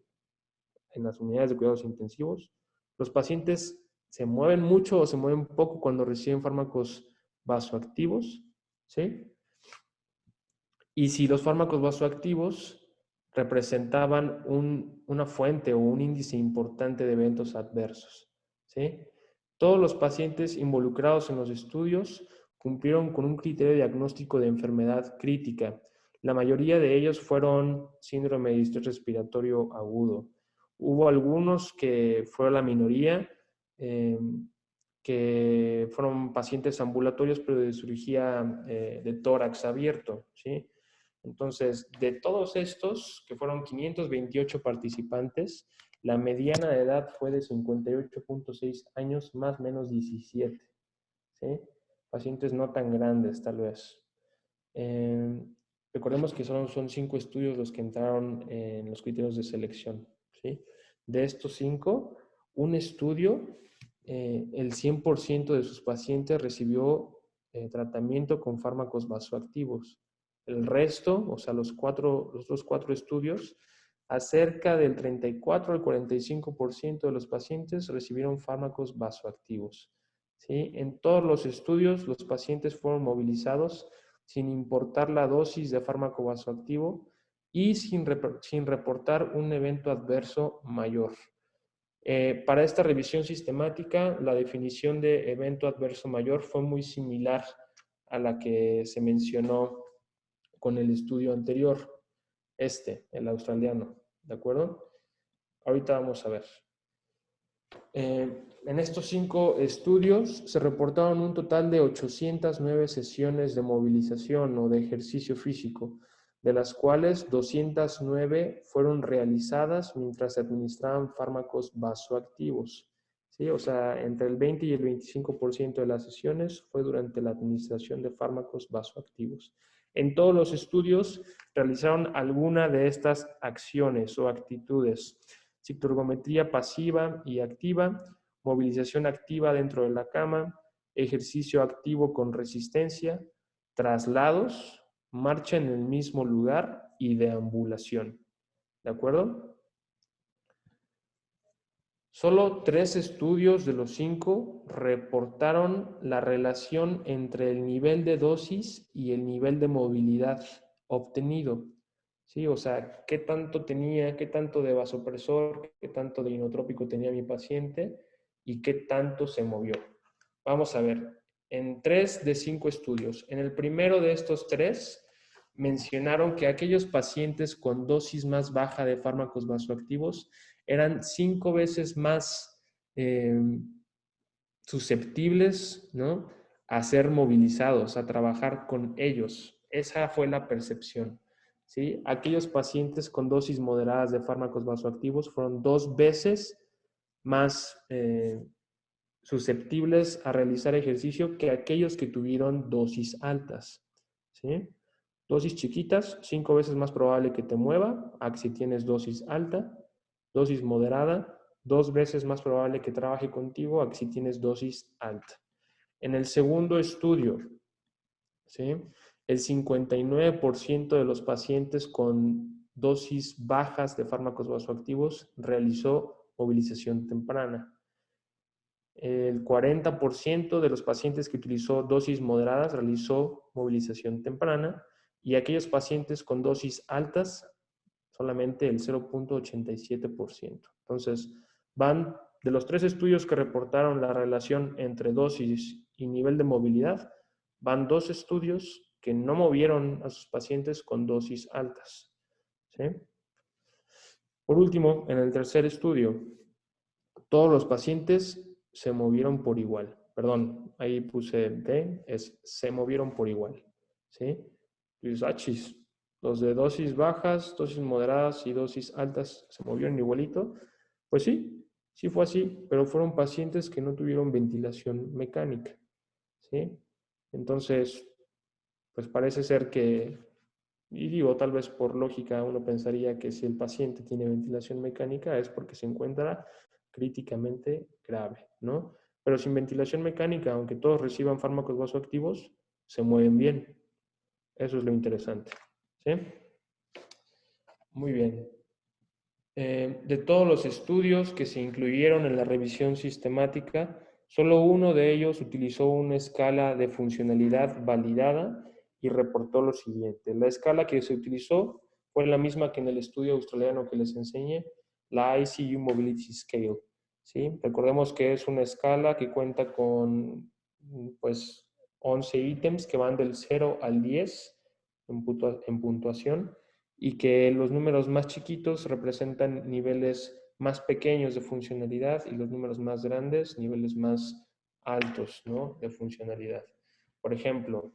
en las unidades de cuidados intensivos? ¿Los pacientes se mueven mucho o se mueven poco cuando reciben fármacos vasoactivos? ¿Sí? Y si los fármacos vasoactivos representaban una fuente o un índice importante de eventos adversos, ¿sí? Todos los pacientes involucrados en los estudios cumplieron con un criterio diagnóstico de enfermedad crítica. La mayoría de ellos fueron síndrome de distrés respiratorio agudo. Hubo algunos que fueron la minoría, que fueron pacientes ambulatorios, pero de cirugía de tórax abierto, ¿sí? Entonces, de todos estos, que fueron 528 participantes, la mediana de edad fue de 58.6 años, más o menos 17, ¿sí? Pacientes no tan grandes, tal vez. Recordemos que son 5 estudios los que entraron en los criterios de selección, ¿sí? De estos 5, un estudio, el 100% de sus pacientes recibió tratamiento con fármacos vasoactivos. El resto, o sea, los otros 4 estudios, acerca del 34 al 45% de los pacientes recibieron fármacos vasoactivos. ¿sí? En todos los estudios, los pacientes fueron movilizados sin importar la dosis de fármaco vasoactivo y sin reportar un evento adverso mayor. Para esta revisión sistemática, la definición de evento adverso mayor fue muy similar a la que se mencionó con el estudio anterior, el australiano, ¿de acuerdo? Ahorita vamos a ver. En estos 5 estudios se reportaron un total de 809 sesiones de movilización o de ejercicio físico, de las cuales 209 fueron realizadas mientras se administraban fármacos vasoactivos. ¿Sí? O sea, entre el 20 y el 25% de las sesiones fue durante la administración de fármacos vasoactivos. En todos los estudios realizaron alguna de estas acciones o actitudes: cicloergometría pasiva y activa, movilización activa dentro de la cama, ejercicio activo con resistencia, traslados, marcha en el mismo lugar y deambulación. ¿De acuerdo? Solo 3 estudios de los 5 reportaron la relación entre el nivel de dosis y el nivel de movilidad obtenido. ¿Sí? O sea, qué tanto tenía, qué tanto de vasopresor, qué tanto de inotrópico tenía mi paciente y qué tanto se movió. Vamos a ver, en 3 de 5 estudios, en el primero de estos 3 mencionaron que aquellos pacientes con dosis más baja de fármacos vasoactivos eran 5 veces más susceptibles, ¿no?, a ser movilizados, a trabajar con ellos. Esa fue la percepción. ¿Sí? Aquellos pacientes con dosis moderadas de fármacos vasoactivos fueron 2 veces más susceptibles a realizar ejercicio que aquellos que tuvieron dosis altas. ¿Sí? Dosis chiquitas, 5 veces más probable que te mueva a que si tienes dosis alta. Dosis moderada, 2 veces más probable que trabaje contigo a que si tienes dosis alta. En el segundo estudio, ¿sí?, el 59% de los pacientes con dosis bajas de fármacos vasoactivos realizó movilización temprana. El 40% de los pacientes que utilizó dosis moderadas realizó movilización temprana, y aquellos pacientes con dosis altas, solamente el 0.87%. Entonces, van de los 3 estudios que reportaron la relación entre dosis y nivel de movilidad, van 2 estudios que no movieron a sus pacientes con dosis altas. ¿Sí? Por último, en el tercer estudio, todos los pacientes se movieron por igual. Perdón, ahí puse D, se movieron por igual. ¿Sí? Achis, los de dosis bajas, dosis moderadas y dosis altas se movieron igualito. Pues sí, sí fue así, pero fueron pacientes que no tuvieron ventilación mecánica. ¿Sí? Entonces, pues parece ser que, y digo, tal vez por lógica uno pensaría que si el paciente tiene ventilación mecánica es porque se encuentra críticamente grave, ¿no? Pero sin ventilación mecánica, aunque todos reciban fármacos vasoactivos, se mueven bien. Eso es lo interesante. ¿Sí? Muy bien. De todos los estudios que se incluyeron en la revisión sistemática, solo uno de ellos utilizó una escala de funcionalidad validada y reportó lo siguiente. La escala que se utilizó fue la misma que en el estudio australiano que les enseñé, la ICU Mobility Scale. ¿Sí? Recordemos que es una escala que cuenta con, pues, 11 ítems que van del 0 al 10 en puntuación, y que los números más chiquitos representan niveles más pequeños de funcionalidad y los números más grandes, niveles más altos, ¿no?, de funcionalidad. Por ejemplo,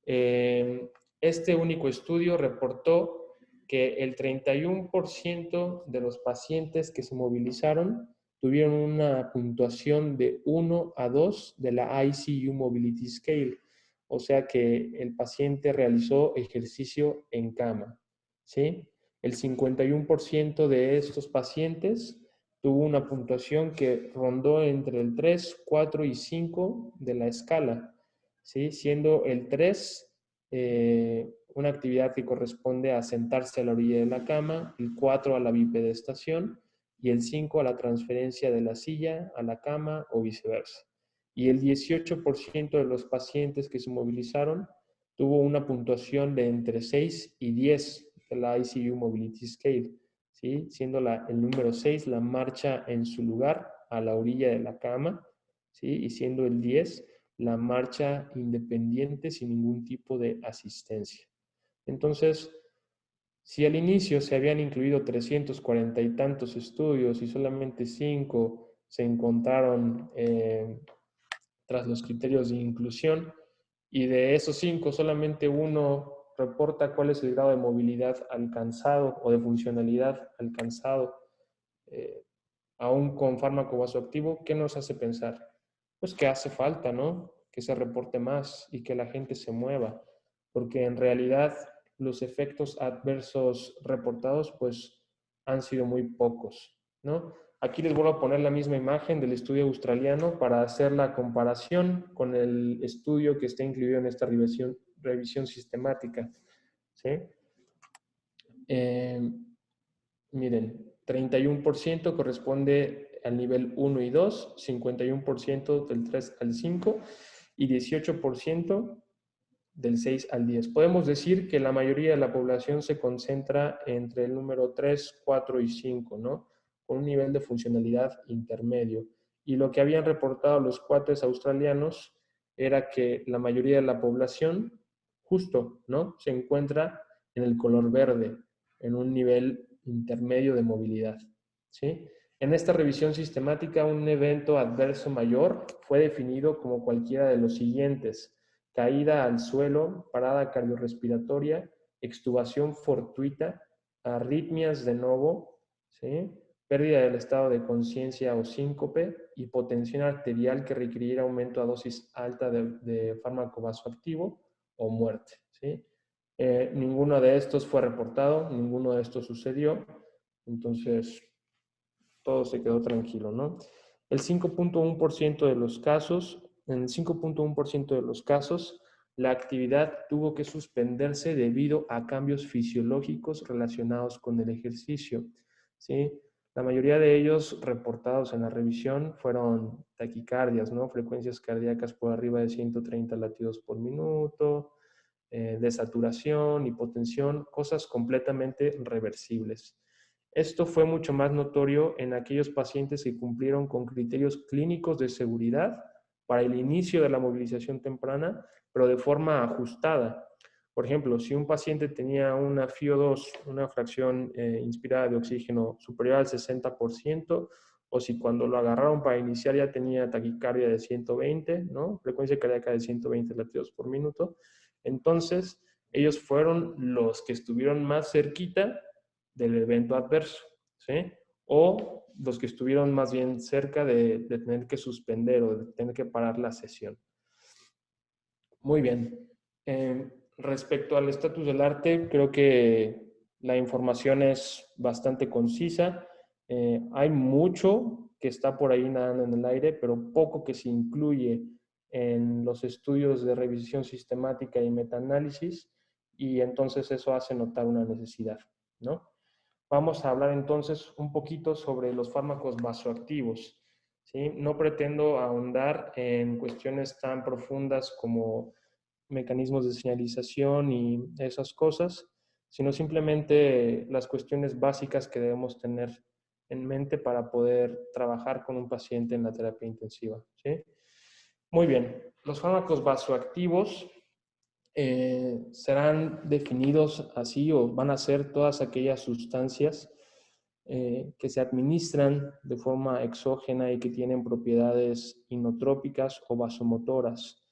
este único estudio reportó que el 31% de los pacientes que se movilizaron tuvieron una puntuación de 1 a 2 de la ICU Mobility Scale, o sea que el paciente realizó ejercicio en cama. ¿Sí? El 51% de estos pacientes tuvo una puntuación que rondó entre el 3, 4 y 5 de la escala, ¿sí? Siendo el 3 una actividad que corresponde a sentarse a la orilla de la cama, el 4 a la bipedestación y el 5 a la transferencia de la silla a la cama o viceversa. y el 18% de los pacientes que se movilizaron tuvo una puntuación de entre 6 y 10 de la ICU Mobility Scale, ¿sí? Siendo el número 6 la marcha en su lugar a la orilla de la cama, ¿sí? Y siendo el 10 la marcha independiente sin ningún tipo de asistencia. Entonces, si al inicio se habían incluido 340 y tantos estudios y solamente 5 se encontraron tras los criterios de inclusión, y de esos 5 solamente uno reporta cuál es el grado de movilidad alcanzado o de funcionalidad alcanzado, aún con fármaco vasoactivo, ¿qué nos hace pensar? Pues que hace falta, ¿no? Que se reporte más y que la gente se mueva, porque en realidad los efectos adversos reportados pues han sido muy pocos, ¿no? Aquí les vuelvo a poner la misma imagen del estudio australiano para hacer la comparación con el estudio que está incluido en esta revisión sistemática, ¿sí? Miren, 31% corresponde al nivel 1 y 2, 51% del 3 al 5 y 18% del 6 al 10. Podemos decir que la mayoría de la población se concentra entre el número 3, 4 y 5, ¿no? Con un nivel de funcionalidad intermedio. Y lo que habían reportado los cuates australianos era que la mayoría de la población, justo, ¿no? Se encuentra en el color verde, en un nivel intermedio de movilidad, ¿sí? En esta revisión sistemática, un evento adverso mayor fue definido como cualquiera de los siguientes: caída al suelo, parada cardiorrespiratoria, extubación fortuita, arritmias de novo, ¿sí? Pérdida del estado de conciencia o síncope, hipotensión arterial que requiriera aumento a dosis alta de fármaco vasoactivo o muerte, ¿sí? Ninguno de estos fue reportado, ninguno de estos sucedió, entonces todo se quedó tranquilo, ¿no? El 5.1% de los casos, en el 5.1% de los casos, la actividad tuvo que suspenderse debido a cambios fisiológicos relacionados con el ejercicio, ¿sí? La mayoría de ellos reportados en la revisión fueron taquicardias, ¿no? Frecuencias cardíacas por arriba de 130 latidos por minuto, desaturación, hipotensión, cosas completamente reversibles. Esto fue mucho más notorio en aquellos pacientes que cumplieron con criterios clínicos de seguridad para el inicio de la movilización temprana, pero de forma ajustada. Por ejemplo, si un paciente tenía una FiO2, una fracción inspirada de oxígeno superior al 60%, o si cuando lo agarraron para iniciar ya tenía taquicardia de 120, ¿no? Frecuencia cardíaca de 120 latidos por minuto, entonces ellos fueron los que estuvieron más cerquita del evento adverso, ¿sí? O los que estuvieron más bien cerca de tener que suspender o de tener que parar la sesión. Muy bien. Respecto al estatus del arte, creo que la información es bastante concisa. Hay mucho que está por ahí nadando en el aire, pero poco que se incluye en los estudios de revisión sistemática y metaanálisis, y entonces eso hace notar una necesidad, ¿no? Vamos a hablar entonces un poquito sobre los fármacos vasoactivos, ¿sí? No pretendo ahondar en cuestiones tan profundas como mecanismos de señalización y esas cosas, sino simplemente las cuestiones básicas que debemos tener en mente para poder trabajar con un paciente en la terapia intensiva, ¿sí? Muy bien, los fármacos vasoactivos serán definidos así, o van a ser todas aquellas sustancias que se administran de forma exógena y que tienen propiedades inotrópicas o vasomotoras.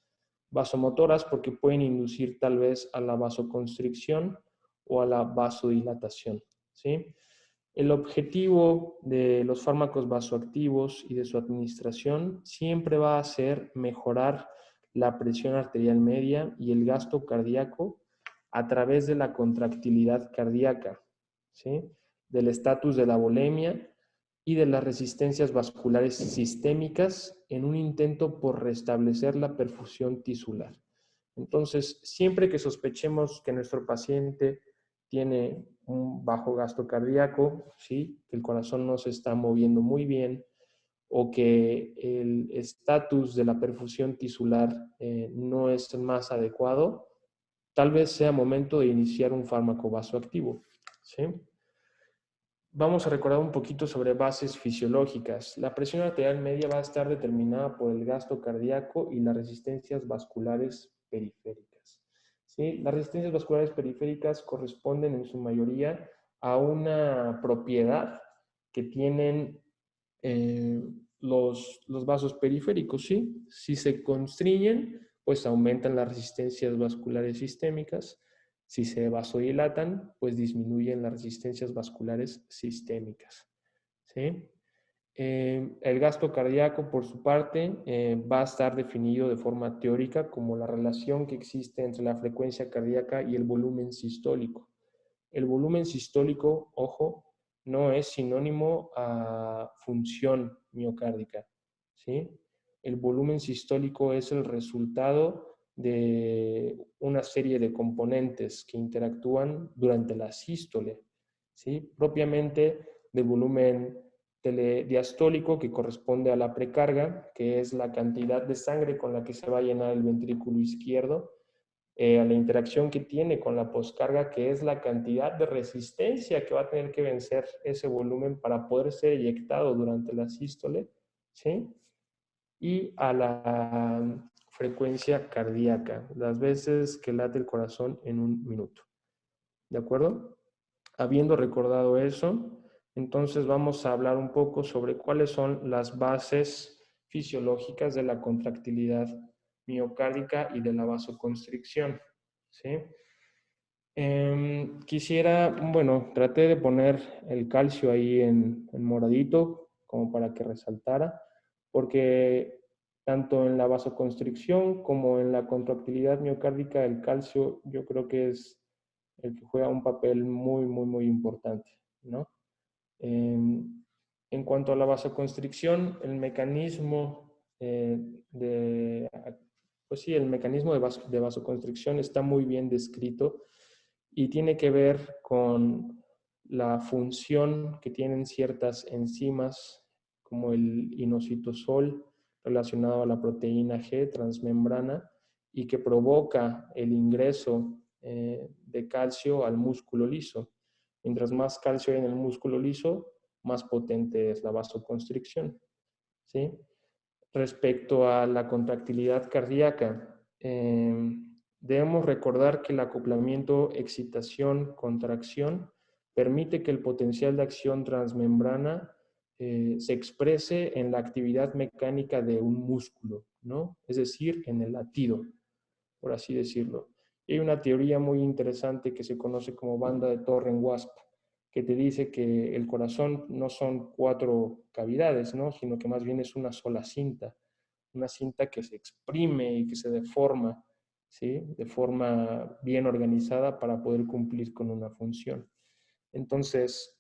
Vasomotoras porque pueden inducir tal vez a la vasoconstricción o a la vasodilatación, ¿sí? El objetivo de los fármacos vasoactivos y de su administración siempre va a ser mejorar la presión arterial media y el gasto cardíaco a través de la contractilidad cardíaca, ¿sí? Del estatus de la volemia y de las resistencias vasculares sistémicas en un intento por restablecer la perfusión tisular. Entonces, siempre que sospechemos que nuestro paciente tiene un bajo gasto cardíaco, ¿sí? Que el corazón no se está moviendo muy bien, o que el estatus de la perfusión tisular no es el más adecuado, tal vez sea momento de iniciar un fármaco vasoactivo, ¿sí? Vamos a recordar un poquito sobre bases fisiológicas. La presión arterial media va a estar determinada por el gasto cardíaco y las resistencias vasculares periféricas, ¿sí? Las resistencias vasculares periféricas corresponden en su mayoría a una propiedad que tienen los vasos periféricos, ¿sí? Si se constriñen, pues aumentan las resistencias vasculares sistémicas. Si se vasodilatan, pues disminuyen las resistencias vasculares sistémicas, ¿sí? El gasto cardíaco, por su parte, va a estar definido de forma teórica como la relación que existe entre la frecuencia cardíaca y el volumen sistólico. El volumen sistólico, ojo, no es sinónimo a función miocárdica, ¿sí? El volumen sistólico es el resultado de una serie de componentes que interactúan durante la sístole, ¿sí? Propiamente del volumen diastólico, que corresponde a la precarga, que es la cantidad de sangre con la que se va a llenar el ventrículo izquierdo, a la interacción que tiene con la poscarga, que es la cantidad de resistencia que va a tener que vencer ese volumen para poder ser eyectado durante la sístole, ¿sí? Y a la frecuencia cardíaca, las veces que late el corazón en un minuto. ¿De acuerdo? Habiendo recordado eso, entonces vamos a hablar un poco sobre cuáles son las bases fisiológicas de la contractilidad miocárdica y de la vasoconstricción, ¿sí? Bueno, traté de poner el calcio ahí en moradito, como para que resaltara, porque tanto en la vasoconstricción como en la contractilidad miocárdica, el calcio yo creo que es el que juega un papel muy, muy, muy importante, ¿no? En cuanto a la vasoconstricción, el mecanismo pues sí, el mecanismo de vasoconstricción está muy bien descrito y tiene que ver con la función que tienen ciertas enzimas como el inositosol relacionado a la proteína G transmembrana y que provoca el ingreso de calcio al músculo liso. Mientras más calcio hay en el músculo liso, más potente es la vasoconstricción, ¿sí? Respecto a la contractilidad cardíaca, debemos recordar que el acoplamiento excitación-contracción permite que el potencial de acción transmembrana se exprese en la actividad mecánica de un músculo, ¿no? Es decir, en el latido, por así decirlo. Y hay una teoría muy interesante que se conoce como banda de Thorne-Wasp, que te dice que el corazón no son 4 cavidades, ¿no? Sino que más bien es una sola cinta, una cinta que se exprime y que se deforma, ¿sí? De forma bien organizada para poder cumplir con una función. Entonces,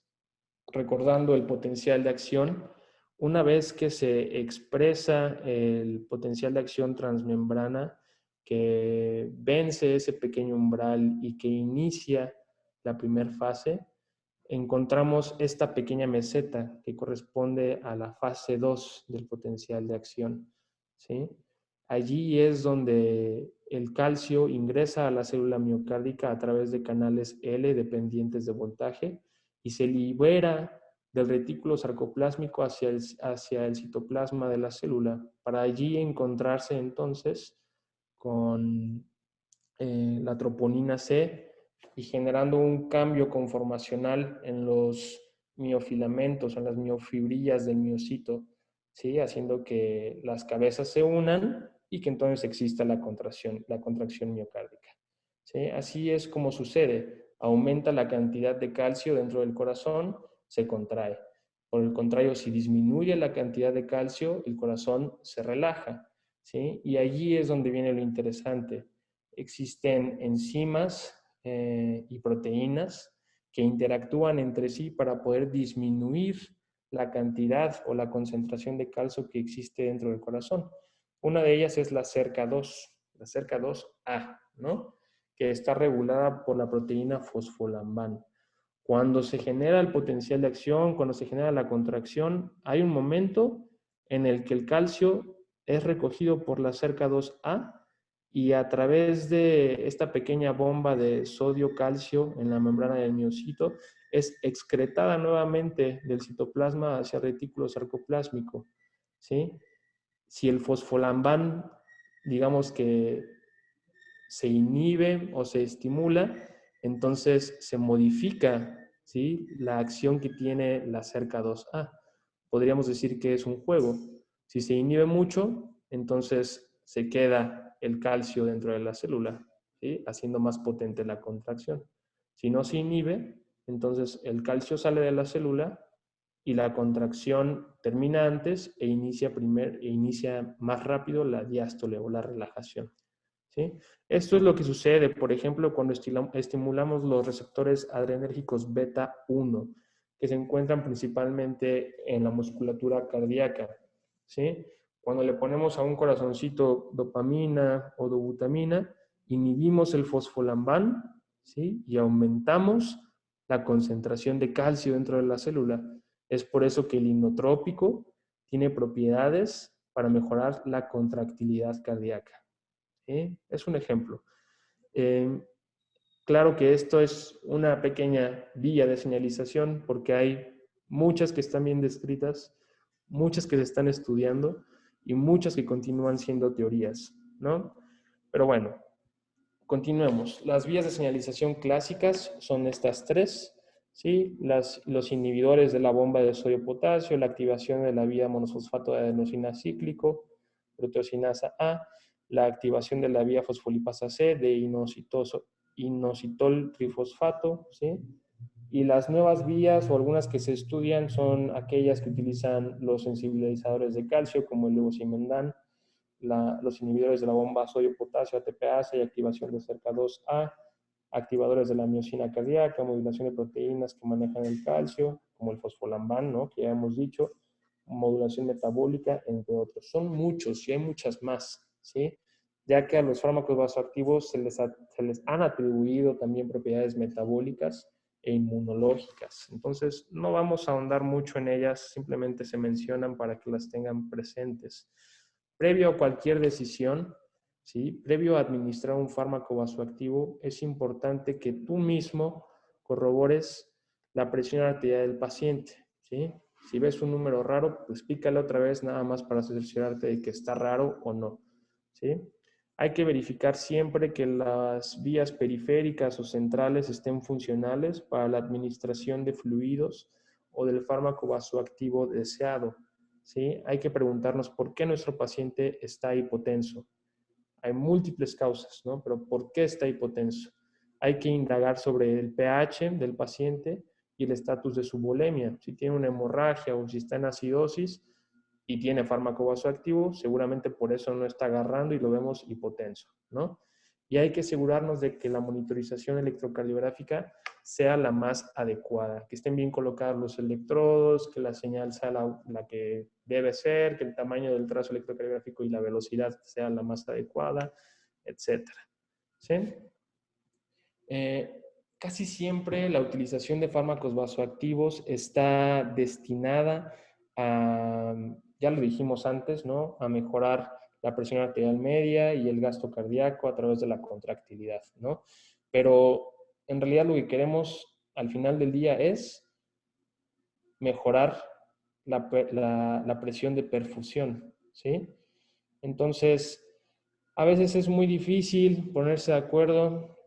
recordando el potencial de acción, una vez que se expresa el potencial de acción transmembrana, que vence ese pequeño umbral y que inicia la primera fase, encontramos esta pequeña meseta que corresponde a la fase 2 del potencial de acción, ¿sí? Allí es donde el calcio ingresa a la célula miocárdica a través de canales L dependientes de voltaje y se libera del retículo sarcoplásmico hacia el citoplasma de la célula, para allí encontrarse entonces con la troponina C y generando un cambio conformacional en los miofilamentos, en las miofibrillas del miocito, ¿sí? Haciendo que las cabezas se unan y que entonces exista la contracción miocárdica, ¿sí? Así es como sucede. Aumenta la cantidad de calcio dentro del corazón, se contrae. Por el contrario, si disminuye la cantidad de calcio, el corazón se relaja, ¿sí? Y allí es donde viene lo interesante. Existen enzimas y proteínas que interactúan entre sí para poder disminuir la cantidad o la concentración de calcio que existe dentro del corazón. Una de ellas es la CERCA2, la CERCA2A, ¿no? Que está regulada por la proteína fosfolambán. Cuando se genera el potencial de acción, cuando se genera la contracción, hay un momento en el que el calcio es recogido por la cerca 2A y a través de esta pequeña bomba de sodio-calcio en la membrana del miocito es excretada nuevamente del citoplasma hacia el retículo sarcoplásmico, ¿sí? Si el fosfolambán, digamos que se inhibe o se estimula, entonces se modifica, ¿sí?, la acción que tiene la cerca 2A. Podríamos decir que es un juego. Si se inhibe mucho, entonces se queda el calcio dentro de la célula, ¿sí?, haciendo más potente la contracción. Si no se inhibe, entonces el calcio sale de la célula y la contracción termina antes e inicia más rápido la diástole o la relajación, ¿sí? Esto es lo que sucede, por ejemplo, cuando estimulamos los receptores adrenérgicos beta 1, que se encuentran principalmente en la musculatura cardíaca, ¿sí? Cuando le ponemos a un corazoncito dopamina o dobutamina, inhibimos el fosfolambán, ¿sí?, y aumentamos la concentración de calcio dentro de la célula. Es por eso que el inotrópico tiene propiedades para mejorar la contractilidad cardíaca. ¿Sí? Es un ejemplo. Claro que esto es una pequeña vía de señalización porque hay muchas que están bien descritas, muchas que se están estudiando y muchas que continúan siendo teorías, ¿no? Pero bueno, continuemos. Las vías de señalización clásicas son estas tres, ¿sí? Los inhibidores de la bomba de sodio-potasio, la activación de la vía monofosfato de adenosina cíclico, proteosinasa A, la activación de la vía fosfolipasa C de inositol trifosfato, ¿sí? Y las nuevas vías o algunas que se estudian son aquellas que utilizan los sensibilizadores de calcio como el levosimendan, los inhibidores de la bomba sodio-potasio ATPase y activación de cerca 2A, activadores de la miocina cardíaca, modulación de proteínas que manejan el calcio, como el fosfolambán, ¿no?, que ya hemos dicho, modulación metabólica, entre otros. Son muchos y hay muchas más, ¿sí? Ya que a los fármacos vasoactivos se les han atribuido también propiedades metabólicas e inmunológicas. Entonces, no vamos a ahondar mucho en ellas, simplemente se mencionan para que las tengan presentes. Previo a cualquier decisión, ¿sí?, previo a administrar un fármaco vasoactivo, es importante que tú mismo corrobores la presión arterial del paciente, ¿sí? Si ves un número raro, pues pícale otra vez nada más para cerciorarte de que está raro o no, ¿sí? Hay que verificar siempre que las vías periféricas o centrales estén funcionales para la administración de fluidos o del fármaco vasoactivo deseado, ¿sí? Hay que preguntarnos por qué nuestro paciente está hipotenso. Hay múltiples causas, ¿no? Pero ¿por qué está hipotenso? Hay que indagar sobre el pH del paciente y el estatus de su volemia. Si tiene una hemorragia o si está en acidosis y tiene fármaco vasoactivo, seguramente por eso no está agarrando y lo vemos hipotenso, ¿no? Y hay que asegurarnos de que la monitorización electrocardiográfica sea la más adecuada, que estén bien colocados los electrodos, que la señal sea la que debe ser, que el tamaño del trazo electrocardiográfico y la velocidad sea la más adecuada, etc. ¿Sí? Casi siempre la utilización de fármacos vasoactivos está destinada a, ya lo dijimos antes, ¿no?, a mejorar la presión arterial media y el gasto cardíaco a través de la contractilidad, ¿no? Pero en realidad lo que queremos al final del día es mejorar la presión de perfusión, ¿sí? Entonces, a veces es muy difícil ponerse de acuerdo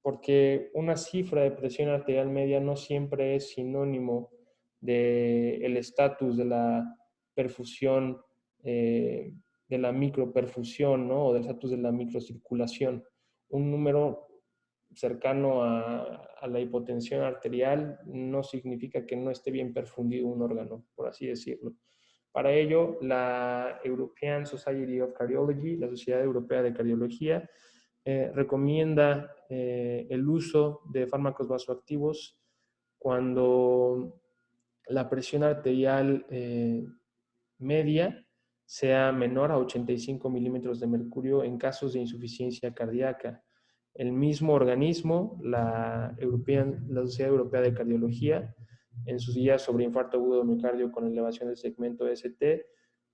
porque una cifra de presión arterial media no siempre es sinónimo del estatus de la perfusión, de la microperfusión, ¿no?, o del estatus de la microcirculación. Un número cercano a la hipotensión arterial no significa que no esté bien perfundido un órgano, por así decirlo. Para ello, la European Society of Cardiology, la Sociedad Europea de Cardiología, recomienda el uso de fármacos vasoactivos cuando la presión arterial media sea menor a 85 milímetros de mercurio en casos de insuficiencia cardíaca. El mismo organismo, la Sociedad Europea de Cardiología, en sus guías sobre infarto agudo de miocardio con elevación del segmento ST,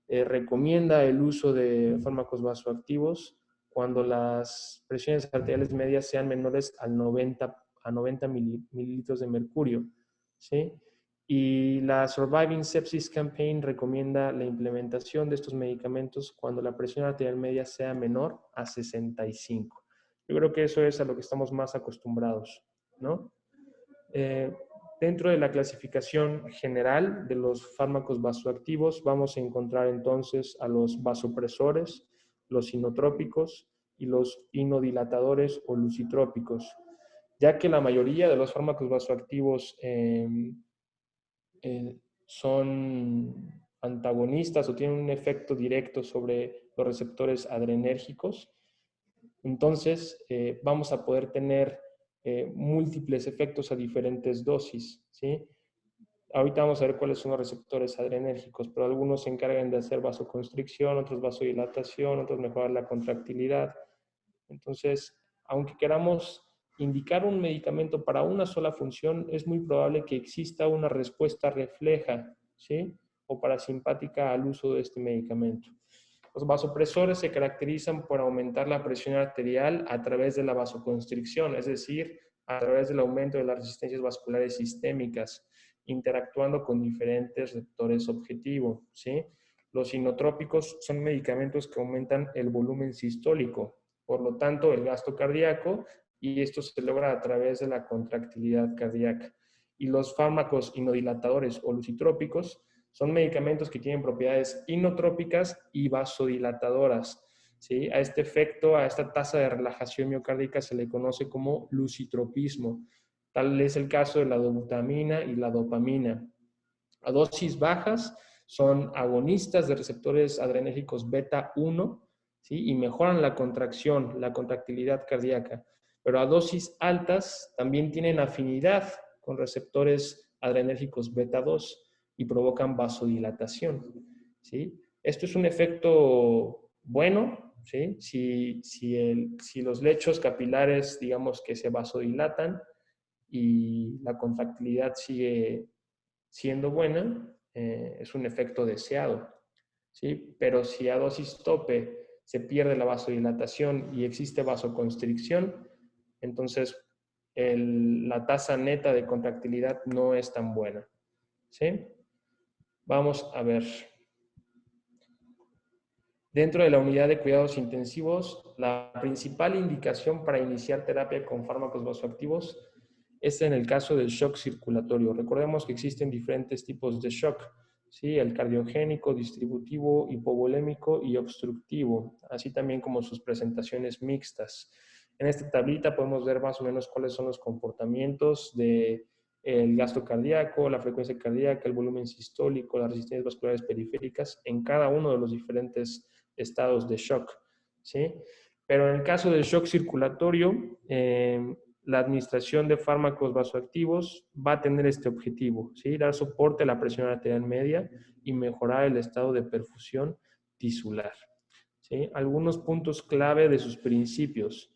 recomienda el uso de fármacos vasoactivos cuando las presiones arteriales medias sean menores a 90 mililitros de mercurio, ¿sí? Y la Surviving Sepsis Campaign recomienda la implementación de estos medicamentos cuando la presión arterial media sea menor a 65. Yo creo que eso es a lo que estamos más acostumbrados, ¿no? Dentro de la clasificación general de los fármacos vasoactivos vamos a encontrar entonces a los vasopresores, los inotrópicos y los inodilatadores o lucitrópicos, ya que la mayoría de los fármacos vasoactivos son antagonistas o tienen un efecto directo sobre los receptores adrenérgicos. Entonces, vamos a poder tener múltiples efectos a diferentes dosis, ¿sí? Ahorita vamos a ver cuáles son los receptores adrenérgicos, pero algunos se encargan de hacer vasoconstricción, otros vasodilatación, otros mejorar la contractilidad. Entonces, aunque queramos indicar un medicamento para una sola función, es muy probable que exista una respuesta refleja, ¿sí? O parasimpática al uso de este medicamento. Los vasopresores se caracterizan por aumentar la presión arterial a través de la vasoconstricción, es decir, a través del aumento de las resistencias vasculares sistémicas, interactuando con diferentes receptores objetivo, ¿sí? Los inotrópicos son medicamentos que aumentan el volumen sistólico, por lo tanto, el gasto cardíaco, y esto se logra a través de la contractilidad cardíaca. Y los fármacos inodilatadores o lucitrópicos son medicamentos que tienen propiedades inotrópicas y vasodilatadoras, ¿sí? A este efecto, a esta tasa de relajación miocárdica se le conoce como lucitropismo. Tal es el caso de la dobutamina y la dopamina. A dosis bajas son agonistas de receptores adrenérgicos beta 1, ¿sí? Y mejoran la contracción, la contractilidad cardíaca. Pero a dosis altas también tienen afinidad con receptores adrenérgicos beta 2 y provocan vasodilatación, ¿sí? Esto es un efecto bueno, ¿sí? Si los lechos capilares, digamos que se vasodilatan y la contractilidad sigue siendo buena, es un efecto deseado, ¿sí? Pero si a dosis tope se pierde la vasodilatación y existe vasoconstricción, entonces la tasa neta de contractilidad no es tan buena, ¿sí? Vamos a ver. Dentro de la unidad de cuidados intensivos, la principal indicación para iniciar terapia con fármacos vasoactivos es en el caso del shock circulatorio. Recordemos que existen diferentes tipos de shock, ¿sí? El cardiogénico, distributivo, hipovolémico y obstructivo, así también como sus presentaciones mixtas. En esta tablita podemos ver más o menos cuáles son los comportamientos del gasto cardíaco, la frecuencia cardíaca, el volumen sistólico, las resistencias vasculares periféricas en cada uno de los diferentes estados de shock, ¿sí? Pero en el caso del shock circulatorio, la administración de fármacos vasoactivos va a tener este objetivo, ¿sí? Dar soporte a la presión arterial media y mejorar el estado de perfusión tisular, ¿sí? Algunos puntos clave de sus principios.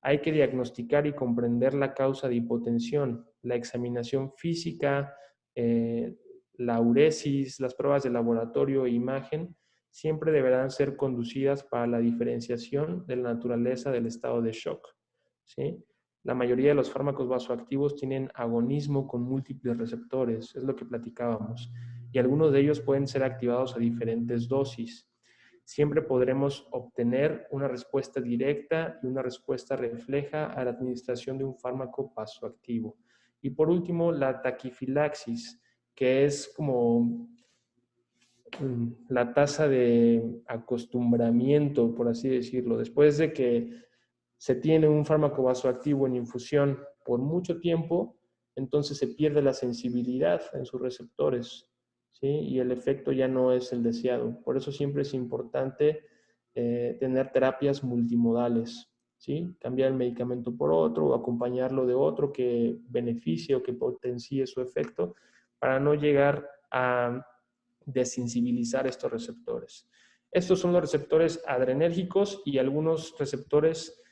Hay que diagnosticar y comprender la causa de hipotensión, la examinación física, la uresis, las pruebas de laboratorio e imagen, siempre deberán ser conducidas para la diferenciación de la naturaleza del estado de shock, ¿sí? La mayoría de los fármacos vasoactivos tienen agonismo con múltiples receptores, es lo que platicábamos, y algunos de ellos pueden ser activados a diferentes dosis. Siempre podremos obtener una respuesta directa y una respuesta refleja a la administración de un fármaco vasoactivo. Y por último, la taquifilaxis, que es como la tasa de acostumbramiento, por así decirlo. Después de que se tiene un fármaco vasoactivo en infusión por mucho tiempo, entonces se pierde la sensibilidad en sus receptores, ¿sí? Y el efecto ya no es el deseado. Por eso siempre es importante tener terapias multimodales, ¿sí? Cambiar el medicamento por otro o acompañarlo de otro que beneficie o que potencie su efecto para no llegar a desensibilizar estos receptores. Estos son los receptores adrenérgicos y algunos receptores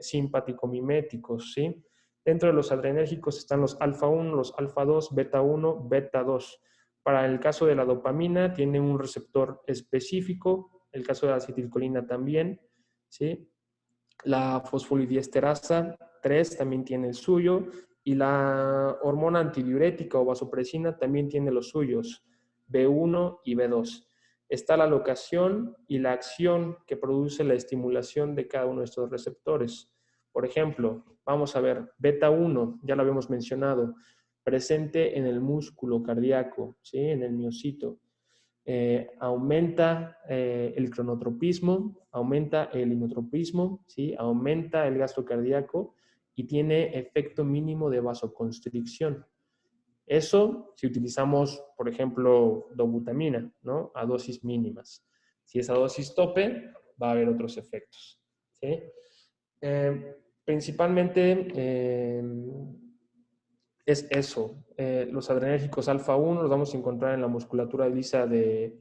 simpaticomiméticos, ¿sí? Dentro de los adrenérgicos están los alfa 1, los alfa 2, beta 1, beta 2. Para el caso de la dopamina, tiene un receptor específico, el caso de la acetilcolina también, ¿sí? La fosfolidiesterasa 3 también tiene el suyo, y la hormona antidiurética o vasopresina también tiene los suyos, B1 y B2. Está la locación y la acción que produce la estimulación de cada uno de estos receptores. Por ejemplo, vamos a ver, beta 1, ya lo habíamos mencionado, presente en el músculo cardíaco, ¿sí? En el miocito. Aumenta el cronotropismo, aumenta el inotropismo, ¿sí? Aumenta el gasto cardíaco y tiene efecto mínimo de vasoconstricción. Eso si utilizamos, por ejemplo, dobutamina, ¿no? A dosis mínimas. Si es a dosis tope, va a haber otros efectos, ¿sí? Principalmente es eso. Los adrenérgicos alfa 1 los vamos a encontrar en la musculatura lisa de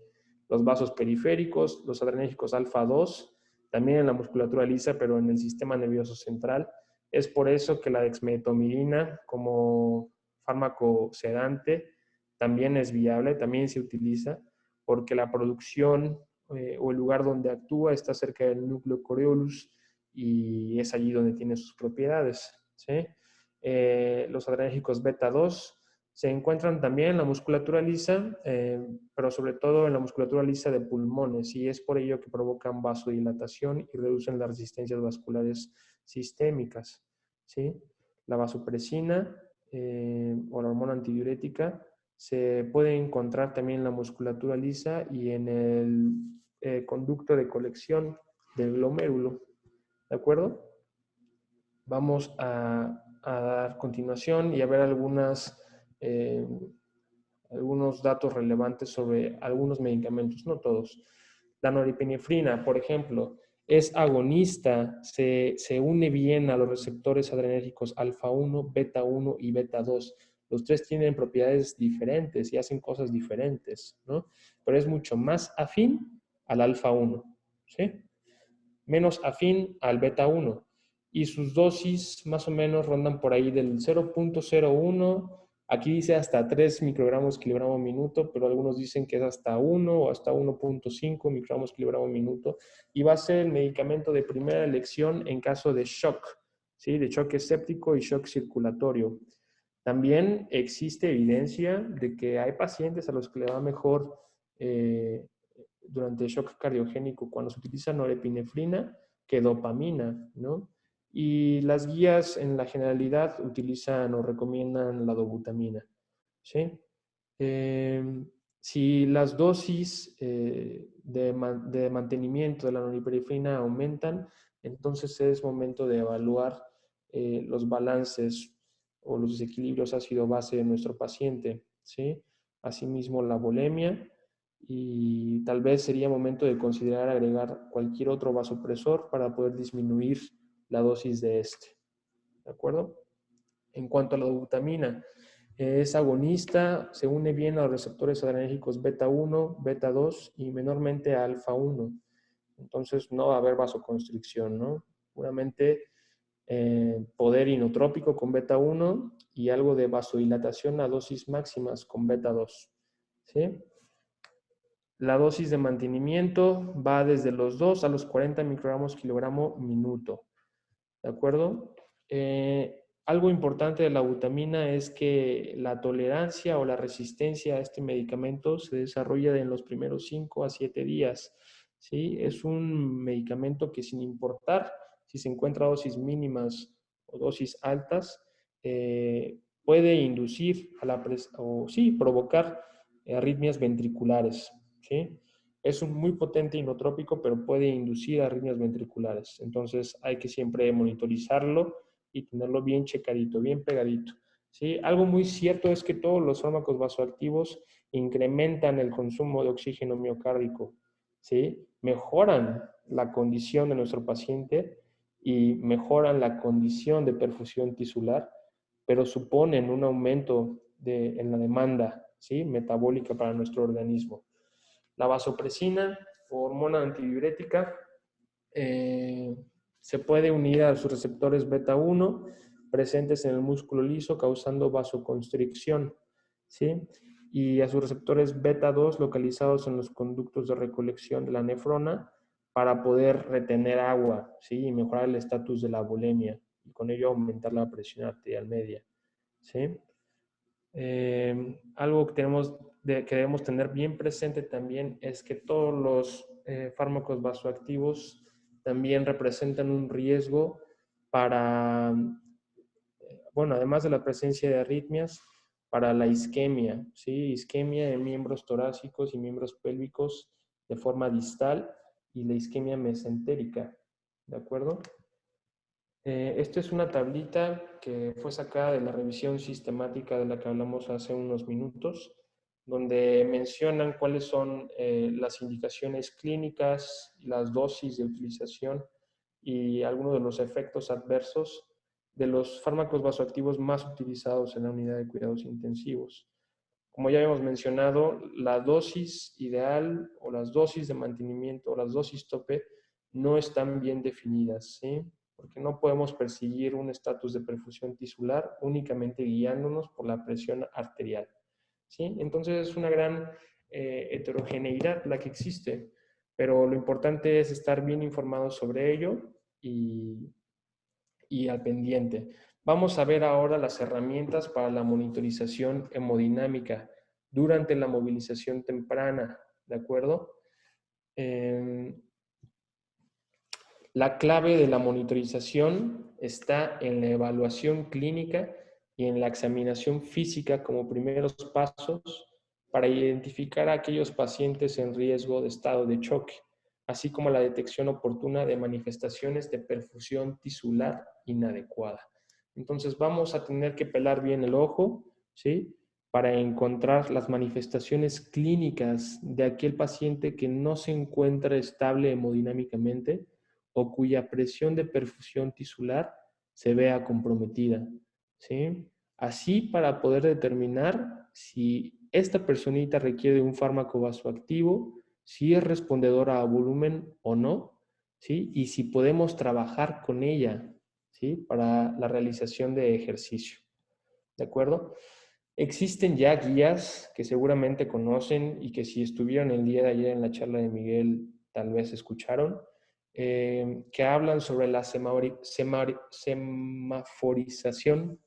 los vasos periféricos, los adrenérgicos alfa 2 también en la musculatura lisa, pero en el sistema nervioso central. Es por eso que la dexmedetomidina como fármaco sedante también es viable, también se utiliza, porque la producción o el lugar donde actúa está cerca del núcleo Coriolis y es allí donde tiene sus propiedades, ¿sí? Los adrenérgicos beta 2 se encuentran también en la musculatura lisa, pero sobre todo en la musculatura lisa de pulmones, y es por ello que provocan vasodilatación y reducen las resistencias vasculares sistémicas, ¿sí? La vasopresina o la hormona antidiurética se puede encontrar también en la musculatura lisa y en el conducto de colección del glomérulo, ¿de acuerdo? Vamos a dar continuación y a ver algunos datos relevantes sobre algunos medicamentos, no todos. La norepinefrina, por ejemplo, es agonista, se une bien a los receptores adrenérgicos alfa 1, beta 1 y beta 2. Los tres tienen propiedades diferentes y hacen cosas diferentes, ¿no? Pero es mucho más afín al alfa 1, ¿sí? Menos afín al beta 1. Y sus dosis más o menos rondan por ahí del 0.01, aquí dice hasta 3 microgramos kilogramo minuto, pero algunos dicen que es hasta 1 o hasta 1.5 microgramos kilogramo minuto, y va a ser el medicamento de primera elección en caso de shock, ¿sí? De shock escéptico y shock circulatorio. También existe evidencia de que hay pacientes a los que le va mejor durante el shock cardiogénico cuando se utiliza norepinefrina que dopamina, ¿no? Y las guías en la generalidad utilizan o recomiendan la dobutamina, ¿sí? Si las dosis de mantenimiento de la norepinefrina aumentan, entonces es momento de evaluar los balances o los desequilibrios ácido-base de nuestro paciente, ¿sí? Asimismo, la bulimia, y tal vez sería momento de considerar agregar cualquier otro vasopresor para poder disminuir la dosis de este, ¿de acuerdo? En cuanto a la dobutamina, es agonista, se une bien a los receptores adrenérgicos beta 1, beta 2 y menormente a alfa 1. Entonces no va a haber vasoconstricción, ¿no? Puramente poder inotrópico con beta 1 y algo de vasodilatación a dosis máximas con beta 2, ¿sí? La dosis de mantenimiento va desde los 2 a los 40 microgramos kilogramo minuto, ¿de acuerdo? Algo importante de la butamina es que la tolerancia o la resistencia a este medicamento se desarrolla en los primeros 5 a 7 días, ¿sí? Es un medicamento que, sin importar si se encuentra a dosis mínimas o dosis altas, puede inducir provocar arritmias ventriculares, ¿sí? Es un muy potente inotrópico, pero puede inducir arritmias ventriculares. Entonces hay que siempre monitorizarlo y tenerlo bien checadito, bien pegadito, ¿sí? Algo muy cierto es que todos los fármacos vasoactivos incrementan el consumo de oxígeno miocárdico, ¿sí? Mejoran la condición de nuestro paciente y mejoran la condición de perfusión tisular, pero suponen un aumento en la demanda, ¿sí? Metabólica para nuestro organismo. La vasopresina, hormona antidiurética, se puede unir a sus receptores beta 1 presentes en el músculo liso causando vasoconstricción, ¿sí? y a sus receptores beta 2 localizados en los conductos de recolección de la nefrona para poder retener agua, ¿sí? Y mejorar el estatus de la bulimia y con ello aumentar la presión arterial media, ¿sí? Algo que debemos tener bien presente también es que todos los fármacos vasoactivos también representan un riesgo para, bueno, además de la presencia de arritmias, para la isquemia, ¿sí? Isquemia en miembros torácicos y miembros pélvicos de forma distal y la isquemia mesentérica, ¿de acuerdo? Esto es una tablita que fue sacada de la revisión sistemática de la que hablamos hace unos minutos, donde mencionan cuáles son las indicaciones clínicas, las dosis de utilización y algunos de los efectos adversos de los fármacos vasoactivos más utilizados en la unidad de cuidados intensivos. Como ya hemos mencionado, la dosis ideal o las dosis de mantenimiento o las dosis tope no están bien definidas, ¿sí? Porque no podemos perseguir un estatus de perfusión tisular únicamente guiándonos por la presión arterial, ¿sí? Entonces es una gran heterogeneidad la que existe, pero lo importante es estar bien informados sobre ello y al pendiente. Vamos a ver ahora las herramientas para la monitorización hemodinámica durante la movilización temprana, ¿de acuerdo? La clave de la monitorización está en la evaluación clínica y en la examinación física como primeros pasos para identificar a aquellos pacientes en riesgo de estado de choque, así como la detección oportuna de manifestaciones de perfusión tisular inadecuada. Entonces vamos a tener que pelar bien el ojo, ¿sí? Para encontrar las manifestaciones clínicas de aquel paciente que no se encuentra estable hemodinámicamente o cuya presión de perfusión tisular se vea comprometida, ¿sí? Así para poder determinar si esta personita requiere de un fármaco vasoactivo, si es respondedora a volumen o no, ¿sí? Y si podemos trabajar con ella, ¿sí? Para la realización de ejercicio, ¿de acuerdo? Existen ya guías que seguramente conocen y que si estuvieron el día de ayer en la charla de Miguel tal vez escucharon, que hablan sobre la semaforización,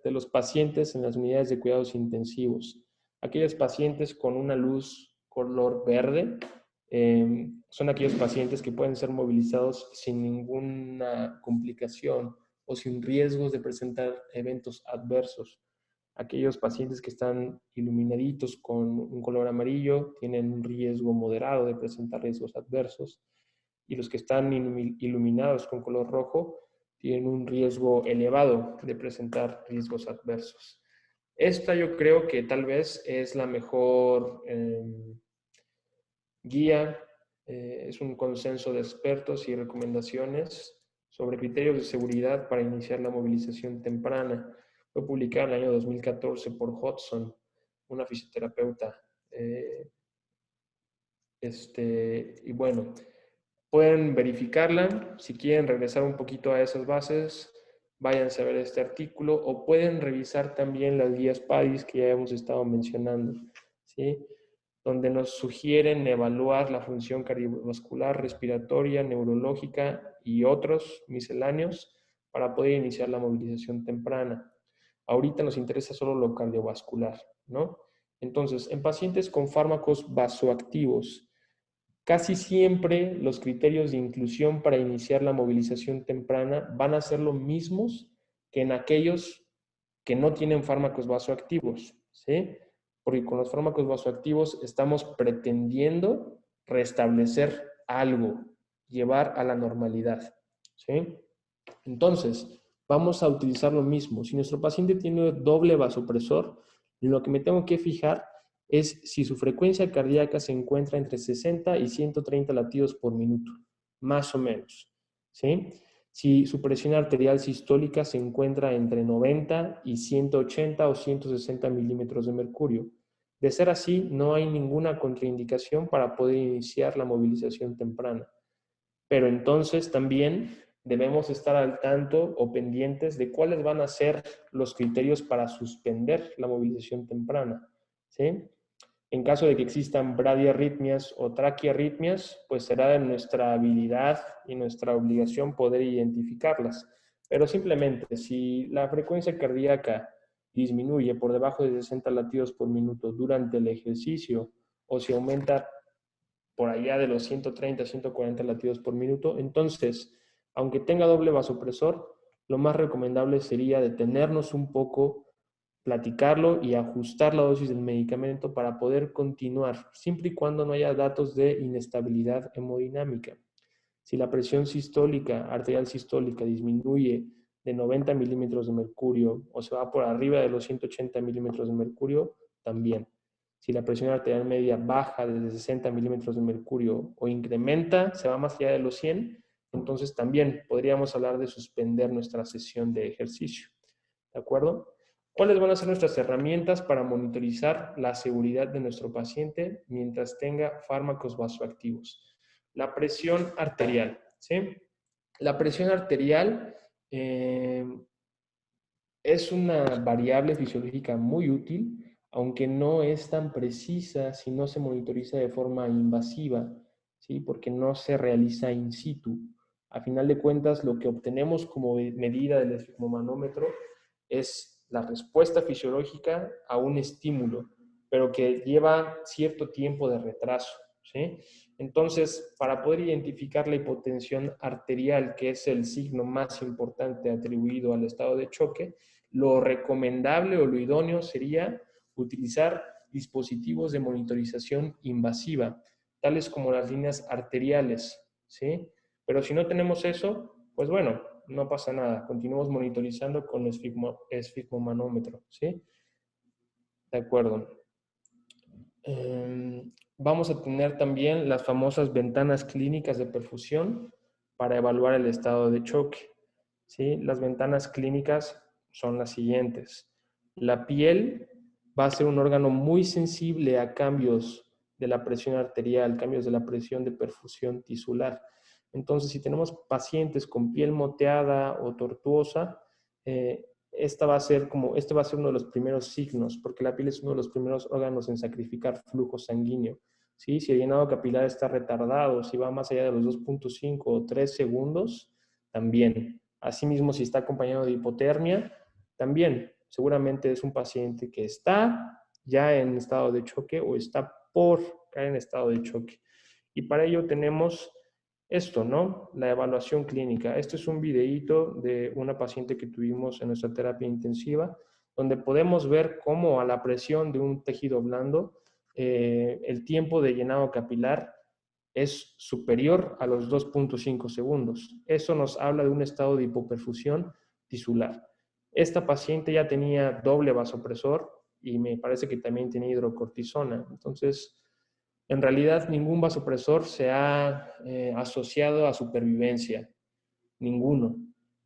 de los pacientes en las unidades de cuidados intensivos. Aquellos pacientes con una luz color verde son aquellos pacientes que pueden ser movilizados sin ninguna complicación o sin riesgos de presentar eventos adversos. Aquellos pacientes que están iluminaditos con un color amarillo tienen un riesgo moderado de presentar riesgos adversos y los que están iluminados con color rojo tienen un riesgo elevado de presentar riesgos adversos. Esta yo creo que tal vez es la mejor guía, es un consenso de expertos y recomendaciones sobre criterios de seguridad para iniciar la movilización temprana. Fue publicada en el año 2014 por Hodgson, una fisioterapeuta. Y bueno, pueden verificarla. Si quieren regresar un poquito a esas bases, váyanse a ver este artículo o pueden revisar también las guías PADIS que ya hemos estado mencionando, ¿sí? Donde nos sugieren evaluar la función cardiovascular, respiratoria, neurológica y otros misceláneos para poder iniciar la movilización temprana. Ahorita nos interesa solo lo cardiovascular, ¿no? Entonces, en pacientes con fármacos vasoactivos, casi siempre los criterios de inclusión para iniciar la movilización temprana van a ser los mismos que en aquellos que no tienen fármacos vasoactivos, ¿sí? Porque con los fármacos vasoactivos estamos pretendiendo restablecer algo, llevar a la normalidad, ¿sí? Entonces, vamos a utilizar lo mismo. Si nuestro paciente tiene doble vasopresor, lo que me tengo que fijar es si su frecuencia cardíaca se encuentra entre 60 y 130 latidos por minuto, más o menos, ¿sí? Si su presión arterial sistólica se encuentra entre 90 y 180 o 160 milímetros de mercurio. De ser así, no hay ninguna contraindicación para poder iniciar la movilización temprana. Pero entonces también debemos estar al tanto o pendientes de cuáles van a ser los criterios para suspender la movilización temprana, ¿sí? En caso de que existan bradiarritmias o traquiarritmias, pues será de nuestra habilidad y nuestra obligación poder identificarlas. Pero simplemente, si la frecuencia cardíaca disminuye por debajo de 60 latidos por minuto durante el ejercicio, o si aumenta por allá de los 130, 140 latidos por minuto, entonces, aunque tenga doble vasopresor, lo más recomendable sería detenernos un poco, platicarlo y ajustar la dosis del medicamento para poder continuar, siempre y cuando no haya datos de inestabilidad hemodinámica. Si la presión sistólica, arterial sistólica, disminuye de 90 milímetros de mercurio o se va por arriba de los 180 milímetros de mercurio, también. Si la presión arterial media baja desde 60 milímetros de mercurio o incrementa, se va más allá de los 100, entonces también podríamos hablar de suspender nuestra sesión de ejercicio. ¿De acuerdo? ¿Cuáles van a ser nuestras herramientas para monitorizar la seguridad de nuestro paciente mientras tenga fármacos vasoactivos? La presión arterial, ¿sí? La presión arterial es una variable fisiológica muy útil, aunque no es tan precisa si no se monitoriza de forma invasiva, ¿sí? Porque no se realiza in situ. A final de cuentas, lo que obtenemos como medida del esfigmomanómetro es la respuesta fisiológica a un estímulo, pero que lleva cierto tiempo de retraso, ¿sí? Entonces, para poder identificar la hipotensión arterial, que es el signo más importante atribuido al estado de choque, lo recomendable o lo idóneo sería utilizar dispositivos de monitorización invasiva, tales como las líneas arteriales, ¿sí? Pero si no tenemos eso, pues bueno, no pasa nada. Continuamos monitorizando con el esfigmomanómetro, ¿sí? De acuerdo. Vamos a tener también las famosas ventanas clínicas de perfusión para evaluar el estado de choque, ¿sí? Las ventanas clínicas son las siguientes. La piel va a ser un órgano muy sensible a cambios de la presión arterial, cambios de la presión de perfusión tisular. Entonces, si tenemos pacientes con piel moteada o tortuosa, este va a ser uno de los primeros signos, porque la piel es uno de los primeros órganos en sacrificar flujo sanguíneo, ¿sí? Si el llenado capilar está retardado, si va más allá de los 2.5 o 3 segundos, también. Asimismo, si está acompañado de hipotermia, también seguramente es un paciente que está ya en estado de choque o está por caer en estado de choque. Y para ello tenemos esto, ¿no? La evaluación clínica. Este es un videíto de una paciente que tuvimos en nuestra terapia intensiva, donde podemos ver cómo a la presión de un tejido blando, el tiempo de llenado capilar es superior a los 2.5 segundos. Eso nos habla de un estado de hipoperfusión tisular. Esta paciente ya tenía doble vasopresor y me parece que también tenía hidrocortisona. Entonces, en realidad, ningún vasopresor se ha asociado a supervivencia, ninguno.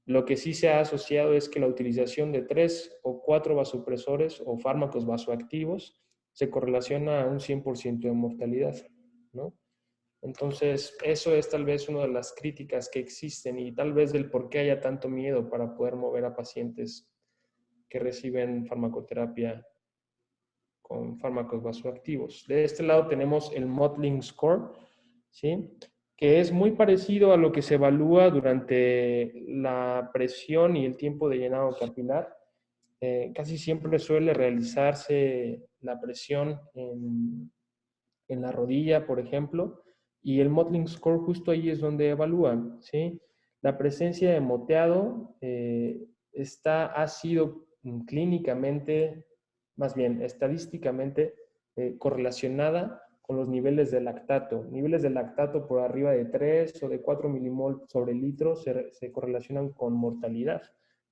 Lo que sí se ha asociado es que la utilización de 3 o 4 vasopresores o fármacos vasoactivos se correlaciona a un 100% de mortalidad, ¿no? Entonces, eso es tal vez una de las críticas que existen y tal vez del por qué haya tanto miedo para poder mover a pacientes que reciben farmacoterapia con fármacos vasoactivos. De este lado tenemos el Mottling Score, ¿sí? Que es muy parecido a lo que se evalúa durante la presión y el tiempo de llenado capilar. Casi siempre suele realizarse la presión en la rodilla, por ejemplo, y el Mottling Score justo ahí es donde evalúan, ¿sí? La presencia de moteado ha sido clínicamente, más bien estadísticamente, correlacionada con los niveles de lactato. Niveles de lactato por arriba de 3 o de 4 milimol sobre litro se correlacionan con mortalidad,